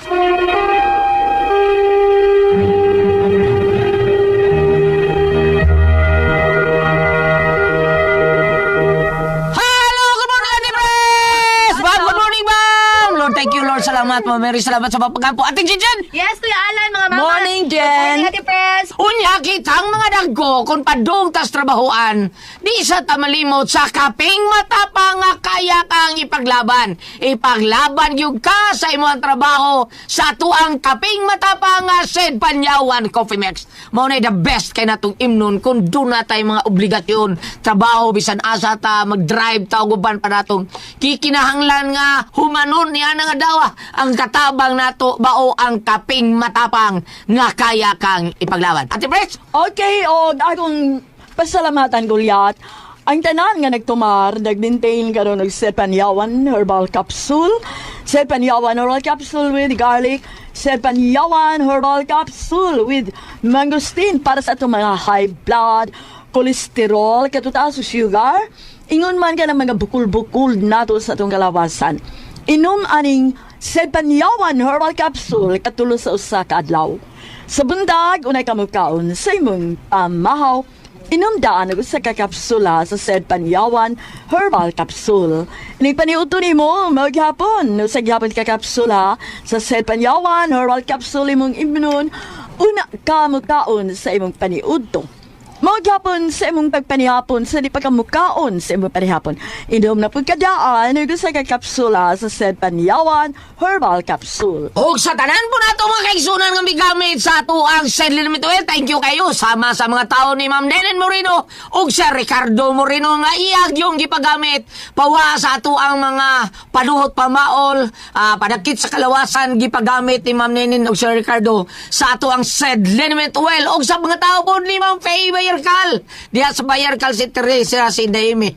Hello, good morning, Ate Pres! Bam, good morning, Bam! Lord, thank you, Lord. Salamat, Mary. Salamat sa pagpagkampo. Ate Jen! Yes, Kuya Alan, mga mama. Morning, Jen. Morning, Ate Pres. Unya kitang mga dagko kung padung tas trabahoan, di sa tamalimot sa kaping matapang nga kaya kang ipaglaban. Ipaglaban yung ka sa imong trabaho sa tuang kaping matapang nga Sed Panyawan Coffee Mix. Mao na the best kay natong imnon kung doon na tayo mga obligasyon trabaho bisan asa ta mag-drive ta guban pa natong kikinahanglan nga humanon niya nga dawa ang katabang nato bao ang kaping matapang nga kaya kang ipaglaban. Ate Pres, Okay, o akong pasalamatan gulyat. Ang tanan nga nagtumar, nag-maintain karon og Sed Panyawan Herbal Capsule. Sed Panyawan Herbal Capsule with garlic. Sed Panyawan Herbal Capsule with mangosteen para sa itong mga high blood, cholesterol, katutaas sa sugar. Ingon man ka ng mga bukul-bukul nato sa itong kalawasan. Inom aning Sed Panyawan Herbal Capsule katulo sa usa ka adlaw. Sa bundag, unay kamukaon sa imong mahaw, inumdaan ang usa ka kapsula sa Sed Panyawan Herbal Capsule. Nagpaniuto ni mo maghapon sa gyapon ka kapsula sa Sed Panyawan Herbal Capsule imong imnon, una kamukaon sa imong paniudto. Maghapon sa imong pagpanihapon sa di pagkamukaon sa imong panihapon. Inom na pagkadaan ng usa ka kapsula sa Sed Panyawan Herbal Capsule. o sa tanan po nato mga kaigsunan nga migamit sa ato ang Sed Limit Oil. Thank you kayo sama sa mga tao ni Ma'am Nenen Moreno ug sa Ricardo Moreno nga iyag yung gipagamit pawa sa ato ang mga panuhot pamaol, padakit sa kalawasan gipagamit ni Ma'am Nenen ug sa Ricardo sa ato ang Sed Limit Oil ug sa mga tao po ni Ma'am Faye Bayarkal diya sa Bayarkal si Teresa si Daime.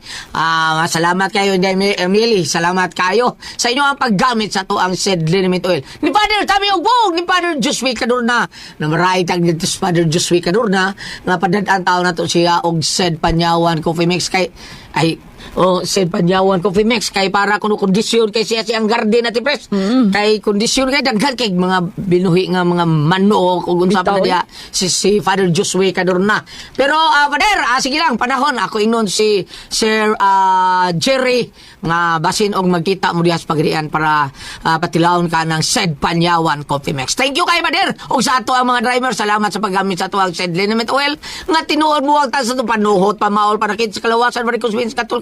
Salamat kayo Daime Emily, salamat kayo sa inyo ang paggamit sa ato ang Sed Limit Oil. Ni Father Tami Ugbog, ni Father Joshua Cadorna na maray tag ni Father Joshua Cadorna nga padad-an tao na to siya og Sed Panyawan Coffee Mix kay Sed Panyawan Coffee Mix kay para kuno kondisyon kay siya siyang garden at pres kay kondisyon kay daghan kay mga binuhi nga mga manok ug unsa pa diya si Father Joshua Cadorna. Pero Father, sige lang panahon ako inon si Sir Jerry nga basin og magkita mo diha sa pagrian para patilawon ka ng Sed Panyawan Coffee Mix. Thank you kay Father ug sa ato ang mga driver, salamat sa paggamit sa ato ang Sed Limit Oil nga tinuod mo ang sa panuhot pamaol para kit sa kalawasan varicose veins katol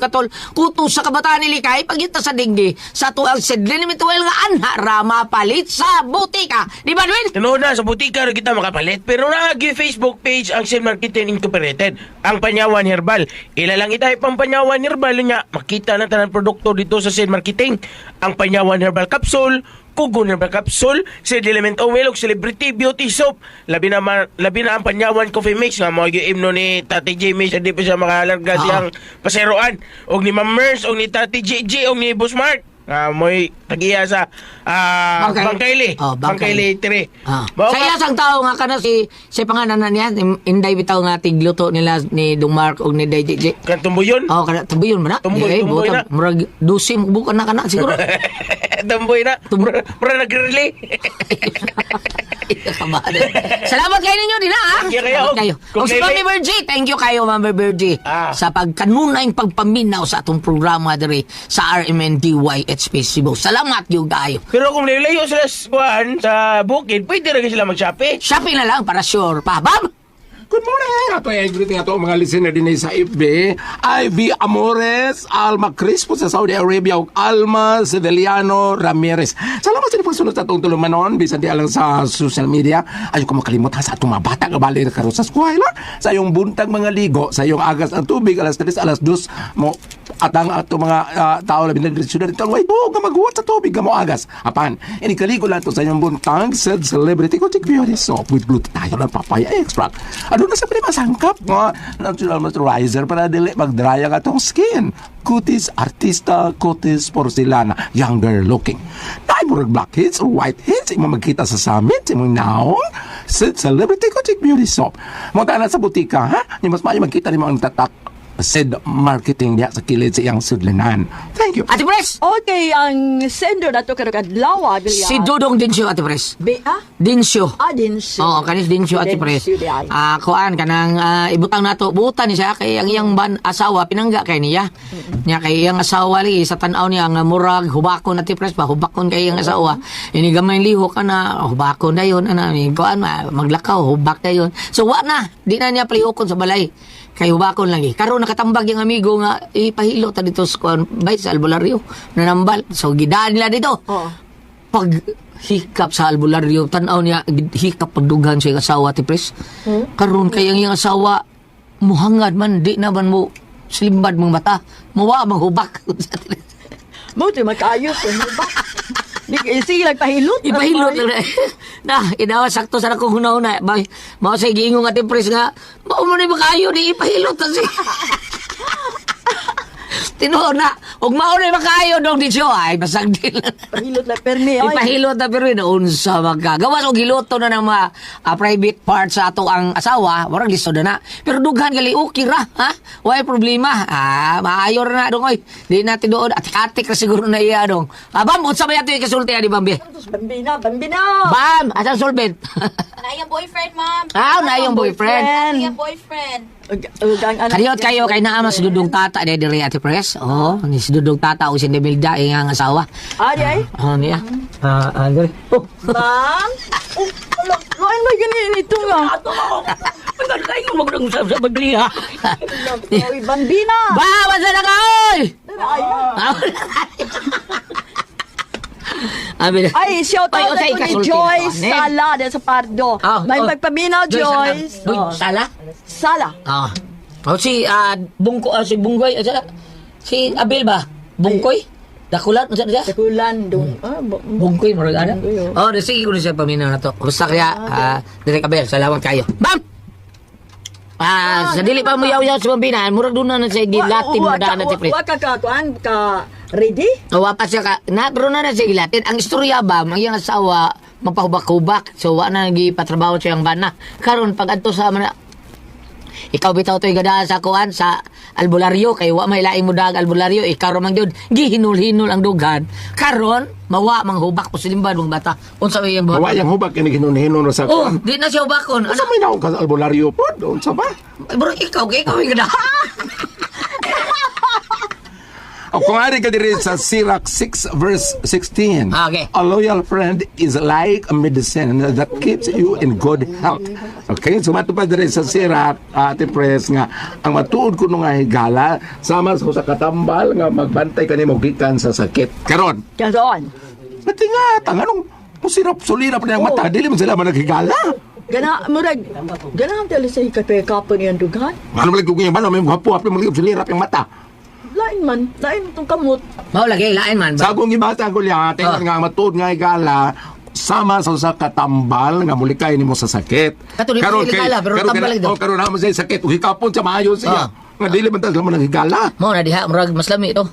kutos sa kabataan ni Likay pagita sa dingdi sa tuang Sed Limit Oil nga anha rama palit sa butika. Di ba, Edwin? Tinuod na sa butika rin kita makapalit pero naagi Facebook page ang Sed Marketing Incorporated ang Panyawan Herbal. Ila lang itay pang Panyawan Herbal niya makita na tanan produkto dito sa Sed Marketing. Ang Panyawan Herbal Capsule, Kugon Herbal Capsule, Sed Element Oil ug Celebrity Beauty Soap. Labi na ang Panyawan Coffee Mix nga mo giimno ni Tati Jamie sa di pa siya makalarga siyang paseroan og ni Ma'am Mers og ni Tati JJ og ni Boss Mark Mo'y tagiya sa Bangkaili. Oh, Bangkaili 3. Mao Saya sang tao nga kana si panganan na niya, Inday bitaw nga tigluto nila ni Dumark o ni Day DJ. Kan tumbuyon? Oh, kana tumbuyon man na. Tumboy na. Murag dusim bukan na siguro. Tumboy na. Mura nag-relay. Salamat kayo ninyo din ha. Thank you kayo. Salamat kayo. Kung si Mami Virgie, thank you kayo Mami Virgie sa pagkanunay pagpaminaw sa atong programa diri sa RMNDYH Facebook. Salamat yung kayo. Pero kung lalayo sila sa bukid, pwede rin sila mag-shopping. Shopping na lang para sure pa. Bam! Good morning! Ato ay greeting ato mga listener din sa FB. Ivy Amores, Alma Crispo sa Saudi Arabia ug Alma Seveliano Ramirez. Salamat sa pagsunod sa atong tulumanon bisan di alang sa social media. Ayaw ko makalimot ha sa atong mga bata nga bali na karon sa eskwela. Sa iyong buntag mga ligo, sa iyong agas ang tubig alas 3 alas 2 mo atang ato mga tao labi na direksyon dito way buog nga maghuwat sa tubig nga mo agas. Apan, ini kaligo lang to sa iyong buntag said celebrity Kotik Beauty Soap with glutathione and papaya extract. Ano na sa masangkap nga natural moisturizer para dili magdry ang atong skin. Cutis Artista Cutis Porcelana, younger looking. Dahil mo blackheads or whiteheads, imo magkita sa summit, imo naong celebrity Kotik Beauty Soap. Munta na sa butika, ha? Ni mas maayo magkita ni mga tatak said marketing diya sa kilid sa iyang sudlanan. Thank you. Ate Pres! Okay, ang sender na to kadlawa Si Dudong Dinsyo, Ate Pres. Dinsyo. Dinsyo. Oo, kanis Dinsyo, Ate Pres. Kuan, kanang ibutang nato, buutan niya kay ang iyang asawa, pinangga kay niya. Niya kay iyang asawa li, sa tanaw niya, nga murag, hubakon, Ate Pres, hubakon kay iyang asawa. Inigamay liho ka na, hubakon na yun, kuan, maglakaw, hubak na yun. So, na, di na niya palihokon sa balay. Kay hubakon lagi. Karon nakatambag yung amigo nga ipahilo ta dito sa bay sa albularyo nanambal. So gidaan nila dito. Pag hikap sa albularyo, tanaw niya hikap pagdugan sa asawa ti Pres. Karon kay ang iyang asawa muhangad man di naman mo slimbad mong mata. Mawa mang hubak. Mo ti makayos hubak. Di silang pahilot. Ipahilot lang na. Inawa sakto sa akong hunahuna. Mao sa giingong Ate Pres nga, mao mo na makayo di ipahilot kasi. Tinuod na. Huwag mao na makayo dong di siya. Ay, basag din. Pahilot na permi. Ipahilot na permi. Naunsa magka. Gawas o giluto na ng mga private parts sa ato ang asawa. Warang listo na na. Pero dughan gali okay ra. Ha? Why problema? Maayo na dong. Oy. Di natin doon. Atik-atik na siguro na iya dong. Bam, unsa ba yato yung kasulti ni Bambi? Bambina. Bam, asang solvent? Naiyang boyfriend, ma'am. Naiyang boyfriend. Naiyang boyfriend. Kariot kayo kay naama si Dudong Tata de diri Ate Pres. Ni si Dudong Tata o si Nebilda ang asawa. Di ay? Niya. Diri. Bang? Lain ba ganyan ito nga? Pagkat kayo mag-usap sa bagli ha. Bambina! Bawa sa na ka, oy! Ay, shout out ako ni Joyce Sala sa Pardo. May magpaminaw, Joyce. Sala? Sala. Si Bunggoy, si Abel ba? Bungkoy? Dakulan? Dakulan. Bungkoy, marag ana? Sige ko na siya paminaw na to. Basta kaya, Direk Abel, salamat kayo. Bam! Sa dili pa mo yaw-yaw sa Bambina, murag doon na sa gilatin mo daan na si Pres. Waka ka ready? Wapa siya ka, pero na siya gilatin. Ang istorya ba, ang iyang asawa, mapahubak-hubak. So, wala na gipatrabaho siya ang bana. Karon pag adto sa ikaw bitaw to'y gadahan sa kuan sa albularyo kay wa may laing mo dag albularyo ikaw man gyud gihinul-hinul ang dugan karon mawa mang hubak po silimban mong bata unsa may yang buhat mawa yang hubak kini hinun-hinun sa kuan di na siya hubakon unsa may naong ka albularyo po unsa ba bro ikaw ay gadahan kung ari ka diri sa Sirach 6 verse 16. Okay. A loyal friend is like a medicine that keeps you in good health. Okay, so matupad diri sa Sirach Ate Pres nga ang matuod ko nga higala sama sa katambal nga magbantay kanimo gikan sa sakit. Karon. Pati nga tanganong musirap sulira pa niyang mata dili man sila naghigala. Gana tali sa ikatay-kapon niyang dugan? Ano man guging ba may gwapo mo sulira yung mata. Lain itong kamot. Mao lagi lain man. Sagong ibata ko liya, tingnan nga matuod nga igala sama sa katambal nga mulikay nimo sa sakit. Karon pero tambal daw. Karon na mo sa sakit ug hikapon sa maayo siya. Nga dili man ta mo nang higala. Mao na diha murag mas lami to.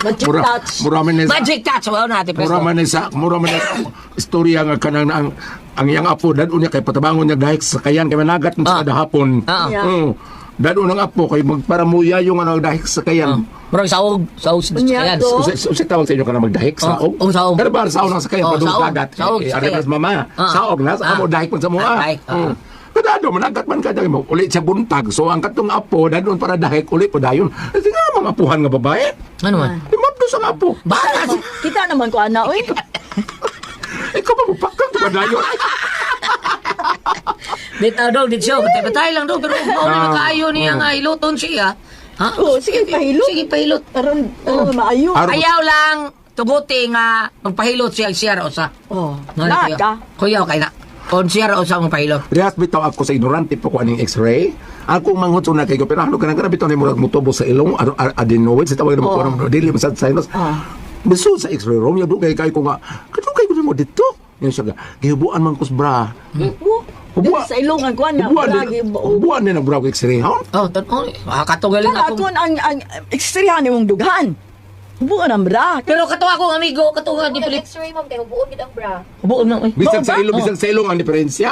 Magic touch. Mura man ni sa Magic touch, wala na, Ate Presto. mura man sa istorya nga kanang na ang iyang apo dad unya kay patabangon niya dahil sa kayan kay managat mo sa kada hapon. Dad unang apo kay magparamuya yung ano dahil sa kayan. Murag saog sa kayan. Usa tawag sa inyo ka na magdahik saog. Saog. Pero ba saog lang sa kayan padung saog. dagat. Saog sa Ari kayan. mama. Saog na sa amo dahik man sa mua. Kadado managat man kada mo ulit sa buntag. So ang katong apo dadon para dahik ulit po dayon. Kasi nga mga apuhan nga babae. Ano man? Imabdo sa apo. Bahala. Kita naman ko ana oy. Ikaw pa mupakang ba dayon? Bitaw daw, dito siya. Patay lang daw. Pero kung makaayo niya nga iluton siya. Ha? Sige pahilot. Sige, pahilot. Aron maayo. Ayaw lang tuguti nga magpahilot siya ra usa. Naka. Kuya, okay na. Kung siya ra usa magpahilot. Riyas bitaw ako sa ignorante po ko aning x-ray. Ako manghot una kay ko pero ano kanang bitaw ni murag mutubo sa ilong adenoid sa tawag na ko dili masad sinus. Biso sa x-ray room ya dugay kay ko nga. Kadugay ko mo dito. Yan siya ga. Gihubuan man kus bra. Hubuan sa ilongan ko na. Hubuan din ang bra ko x-ray ha. Katugaling ako. Ako ang ekstrihan mong dughan. Hubuan ang bra. Pero katuwa ko amigo, katuwa ni Pilit. X-ray ma'am, kaya hubuon gid ang bra. Hubuon na. Bisag sa ilong ang diferensya.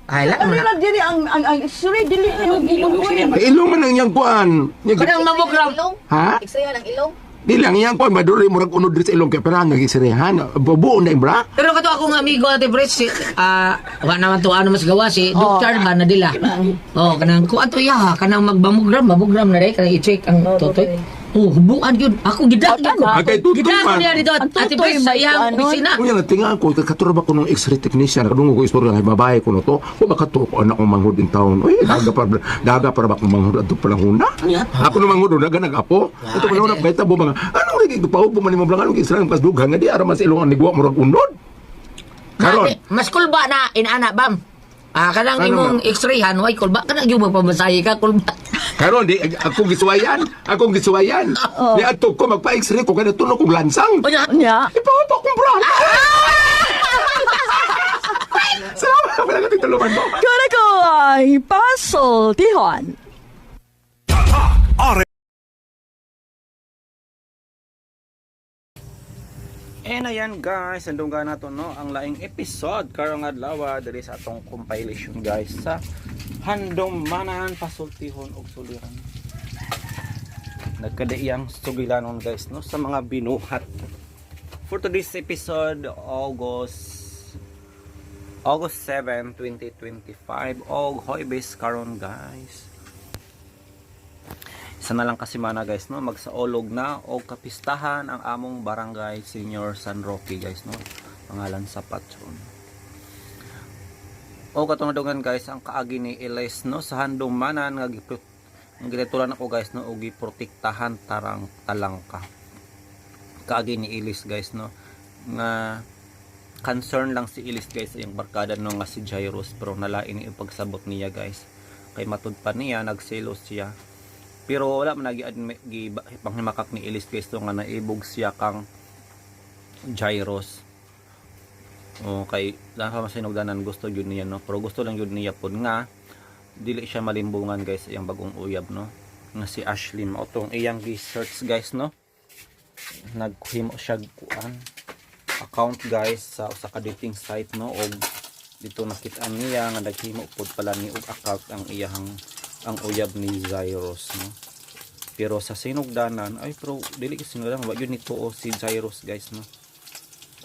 Ay lang Ano man. lang dili ang x-ray dili yung ilong ko. Ilong man ang iyang kuan. Kanang mamogram. Ha? X-ray ang ilong. Di lang iyang kuan maduri murag unod diri sa ilong kay pero nga x-rayhan. Bubuon na yung bra. Pero katuwa ko nga amigo Ate Pres, wala naman to ano mas gawa si Dr. ba na dila. Kanang ko ato ya, kanang magbamogram na rin, kanang i-check ang totoy. Hubuan yun. Ako gidak ko. Agay tutoy Gidak ko man. niya dito. Ate Pres, sa iyang opisina. Kuya natingaan ko katurba ko ng x-ray technician kadungo ko istorya nga babae ko no to ko makato ko anak ko manghod in town oy daga para ba ko manghod adto pa lang huna ako no manghod daga nagapo ito pa lang baita bo mga anong lagi paud mo man mo blangan og Israel pas dughan nga di ara man sa ilong ni guwa murag unod karon Mas kulba na inana bam. Kanang imong x-rayhan, way kulba kana gyud magpamasahe ka kulba. karon di akong gisuwayan di ato ko magpa x-ray ko kada tunog kong lansang Nya. ipahopak kong bra salamat pala ka tulungan mo Kaya ko ay pasol tihon. And ayan guys, andong na to no ang laing episode karong adlaw diri sa atong compilation guys sa handom manan pasultihon og suliran. Nagkadaiyang sugilanon guys no sa mga binuhat. For today's episode August 7, 2025 og Hoybes karon guys. Isa na lang kasi mana guys no magsaolog na o kapistahan ang among barangay Senior San Roque guys no pangalan sa patron o katungadungan guys ang kaagi ni Eles no sa handom manan nga gitulan ako guys no og giprotektahan tarang talangka kaagi ni Eles guys no nga concern lang si Eles guys yung barkada no nga si Jairus pero nalain ni pagsabot niya guys kay matud pa niya nagselos siya. Pero wala man panghimakak ni Elis guys nga naibog siya kang Jairus. O kay lang pa masinugdanan gusto yun niya no. Pero gusto lang yun niya pod nga dili siya malimbungan guys iyang bagong uyab no. Nga si Ashlyn mao tong iyang research guys no. Naghimo siya kuan account guys sa usa ka dating site no og dito nakita niya nga naghimo pod pala ni og account ang iyang ang uyab ni Jairus no. Pero sa sinugdanan ay pero dili kasi sinugdanan wa yun nito si Jairus guys no.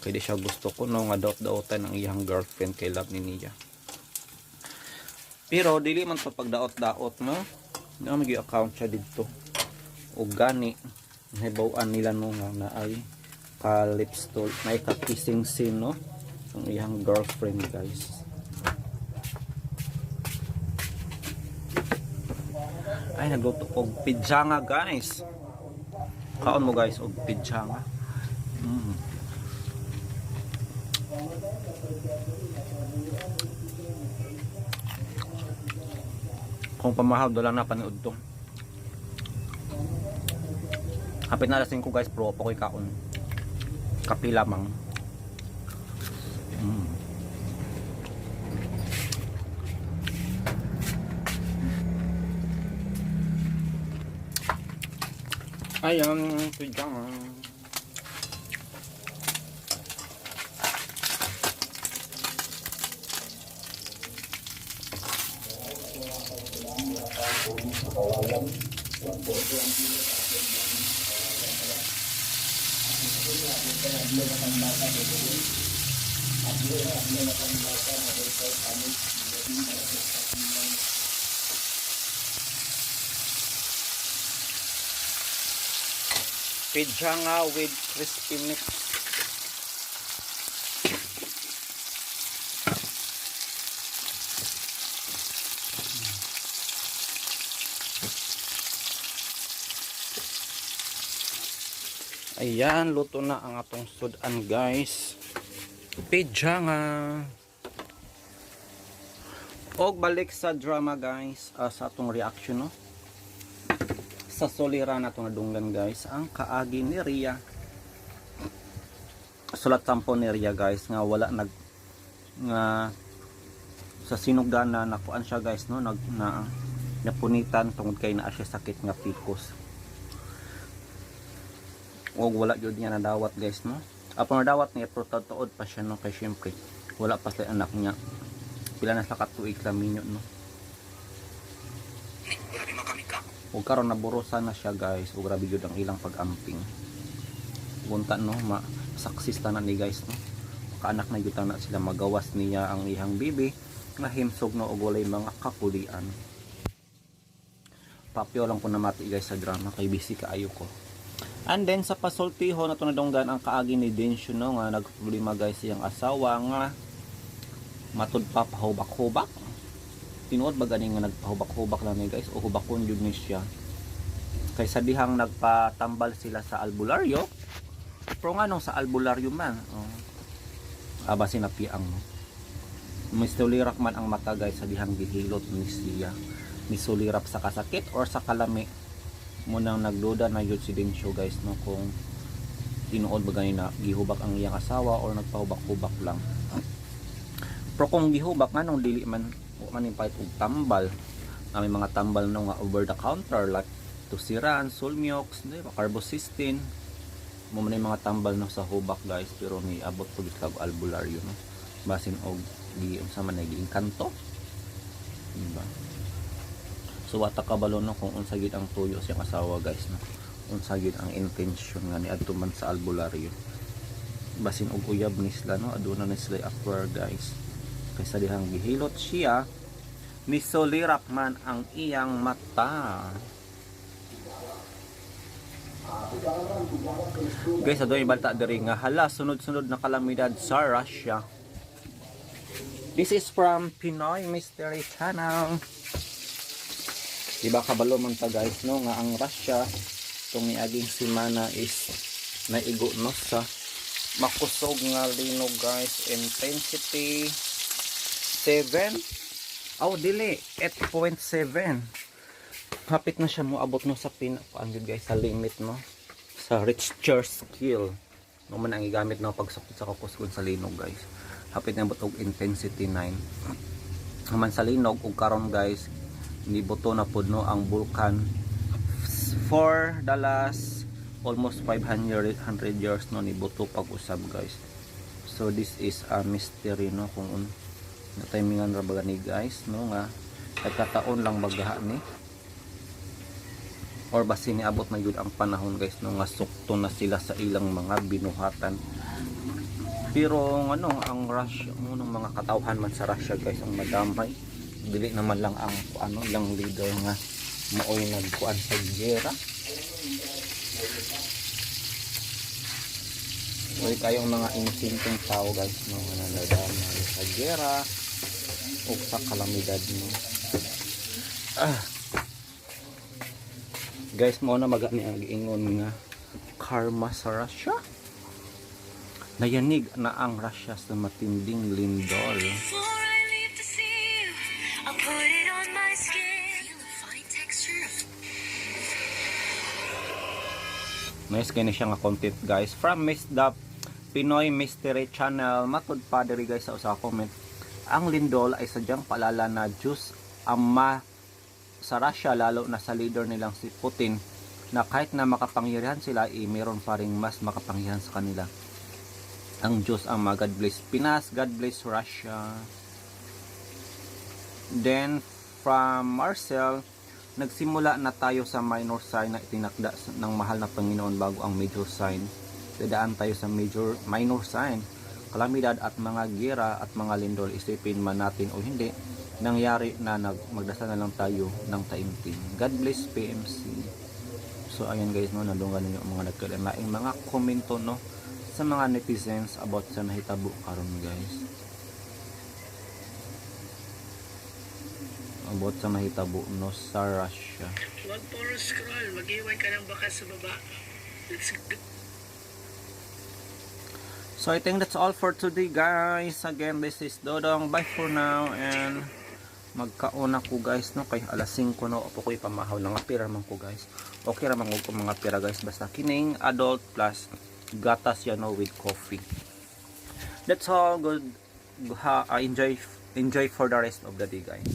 Kaya di siya gusto ko no nga daot-daotan ang iyang girlfriend kay love ni niya. Pero dili man sa pagdaot-daot no. Na magi-account siya dito. O gani nahibaw-an nila no nga na ay ka-lipstol na ka-kissing scene no ang iyang girlfriend guys. Ay nagluto og pidyanga guys. Kaon mo guys og pidyanga. Kung pamahal do lang na panood to. Hapit na alas 5 guys pero pa ko'y kaon. Kapi lamang. Ayan, pijama. Pijama with crispy mix. Ayan, luto na ang atong sudan guys. Pijama. Og balik sa drama guys, sa atong reaction no. Sa soliran nato nadunggan guys, ang kaagi ni Ria. Sulat sampo ni Ria guys nga wala nga sa sinugdana nakuan siya guys no, napunitan tungod kay naa siya sakit nga PCOS. Og wala jud niya nadawat guys no. Apong nadawat niya pero tuod pa siya no, kay syempre wala pa sa anak niya. Pila na sa katuig laminyo no. Og karon naburusan na siya guys, og grabe jud ang ilang pag-amping. Bunta no, success tanan ni guys no. Kaanak na jud na sila, magawas niya ang ihang bibi nga himsog no, og walay mga kapulian. Papyo lang ko namati guys sa drama kay busy kaayo ko. And then sa pasultiho na to nadunggan ang kaagi ni Densyo no, nga nagproblema guys iyang asawa nga matud pa pahubak-hubak. Tinuod ba ganing nga nagpahubak-hubak lang ni guys, o hubakon jud ni siya. Kaysa dihang nagpatambal sila sa albularyo. Pero nga nung sa albularyo man, aba sinapiang no. Misulirap man ang mata guys sa dihang gihilot ni siya. Misulirap sa kasakit or sa kalami. Munang nagduda na yun si Densyo guys no, kung tinuod ba ganing na gihubak ang iyang asawa or nagpahubak-hubak lang. Pero kung gihubak nga nung dili man manipait og tambal, may mga tambal no nga over the counter like tusiran, sulmiox, di ba, carbocysteine, mo man mga tambal no sa hubak guys, pero ni abot pud kag albularyo no, basin og gi unsa man naging kanto, di ba? So wata kabalo no kung unsa gid ang tuyo siyang asawa guys no, unsa gid ang intention nga ni adto man sa albularyo, basin og uyab ni sila no, aduna na sila after guys. Kaysa dihang gihilot siya, misolirap man ang iyang mata. Guys, adoy balta diri nga hala sunod-sunod na kalamidad sa Russia. This is from Pinoy Mystery Channel. Diba kabalo man ta guys no, nga ang Russia tong niaging semana is naigo no sa makusog nga linog guys, intensity 7. Dili 8.7. Hapit na siya mo abot no sa pinakaangid guys sa limit no, sa Richter scale no man ang igamit no pagsakit sa kakusgon sa linog guys. Hapit na butog intensity 9 naman sa linog. Ug karon guys nibuto na pud no ang bulkan for the last almost 500 years no, nibuto pag-usab guys. So this is a mystery no, kung na timingan ra baga ni guys no, nga nagkataon lang bagaha ni or basi ni abot na yun ang panahon guys no, nga sukto na sila sa ilang mga binuhatan. Pero ano ang Russia mo ng mga katawhan man sa Russia guys ang madamay, dili naman lang ang ano lang leader nga maoy nagkuan sa gera. Uy kayong mga inosenteng tao guys no, nga nadamay sa gera o sa kalamidad no. Guys mo na magani ang giingon nga karma sa Russia. Nayanig na ang Russia sa matinding lindol. Nice kaya siya nga content guys from Miss the Pinoy Mystery Channel. Matod pa diri guys sa usa comment, ang lindol ay sadyang paalala na Diyos Ama sa Russia, lalo na sa leader nilang si Putin, na kahit na makapangyarihan sila, meron pa ring mas makapangyarihan sa kanila. Ang Diyos ang God bless Pinas, God bless Russia. Then from Marcel, nagsimula na tayo sa minor sign na itinakda ng mahal na Panginoon bago ang major sign. Dadaan tayo sa minor sign, kalamidad at mga gira at mga lindol, isipin man natin o hindi, nangyari na magdasal na lang tayo ng taimtim. God bless PMC. So ayan guys, no, nadunggan ninyo ang mga nagkalaing mga komento, no, sa mga netizens about sa nahitabo karon guys. About sa nahitabo, no, sa Russia. Wag puro scroll, mag-iwan ka ng baka sa baba. Let's go. So I think that's all for today guys. Again, this is Dodong. Bye for now and magkauna ko guys, no, kay alas 5 no, opo ko'y pamahaw ng pira man ko guys. Okay ra man ko mga pira guys, basta kining adult plus gatas yan, no, with coffee. That's all. Good. Enjoy for the rest of the day guys.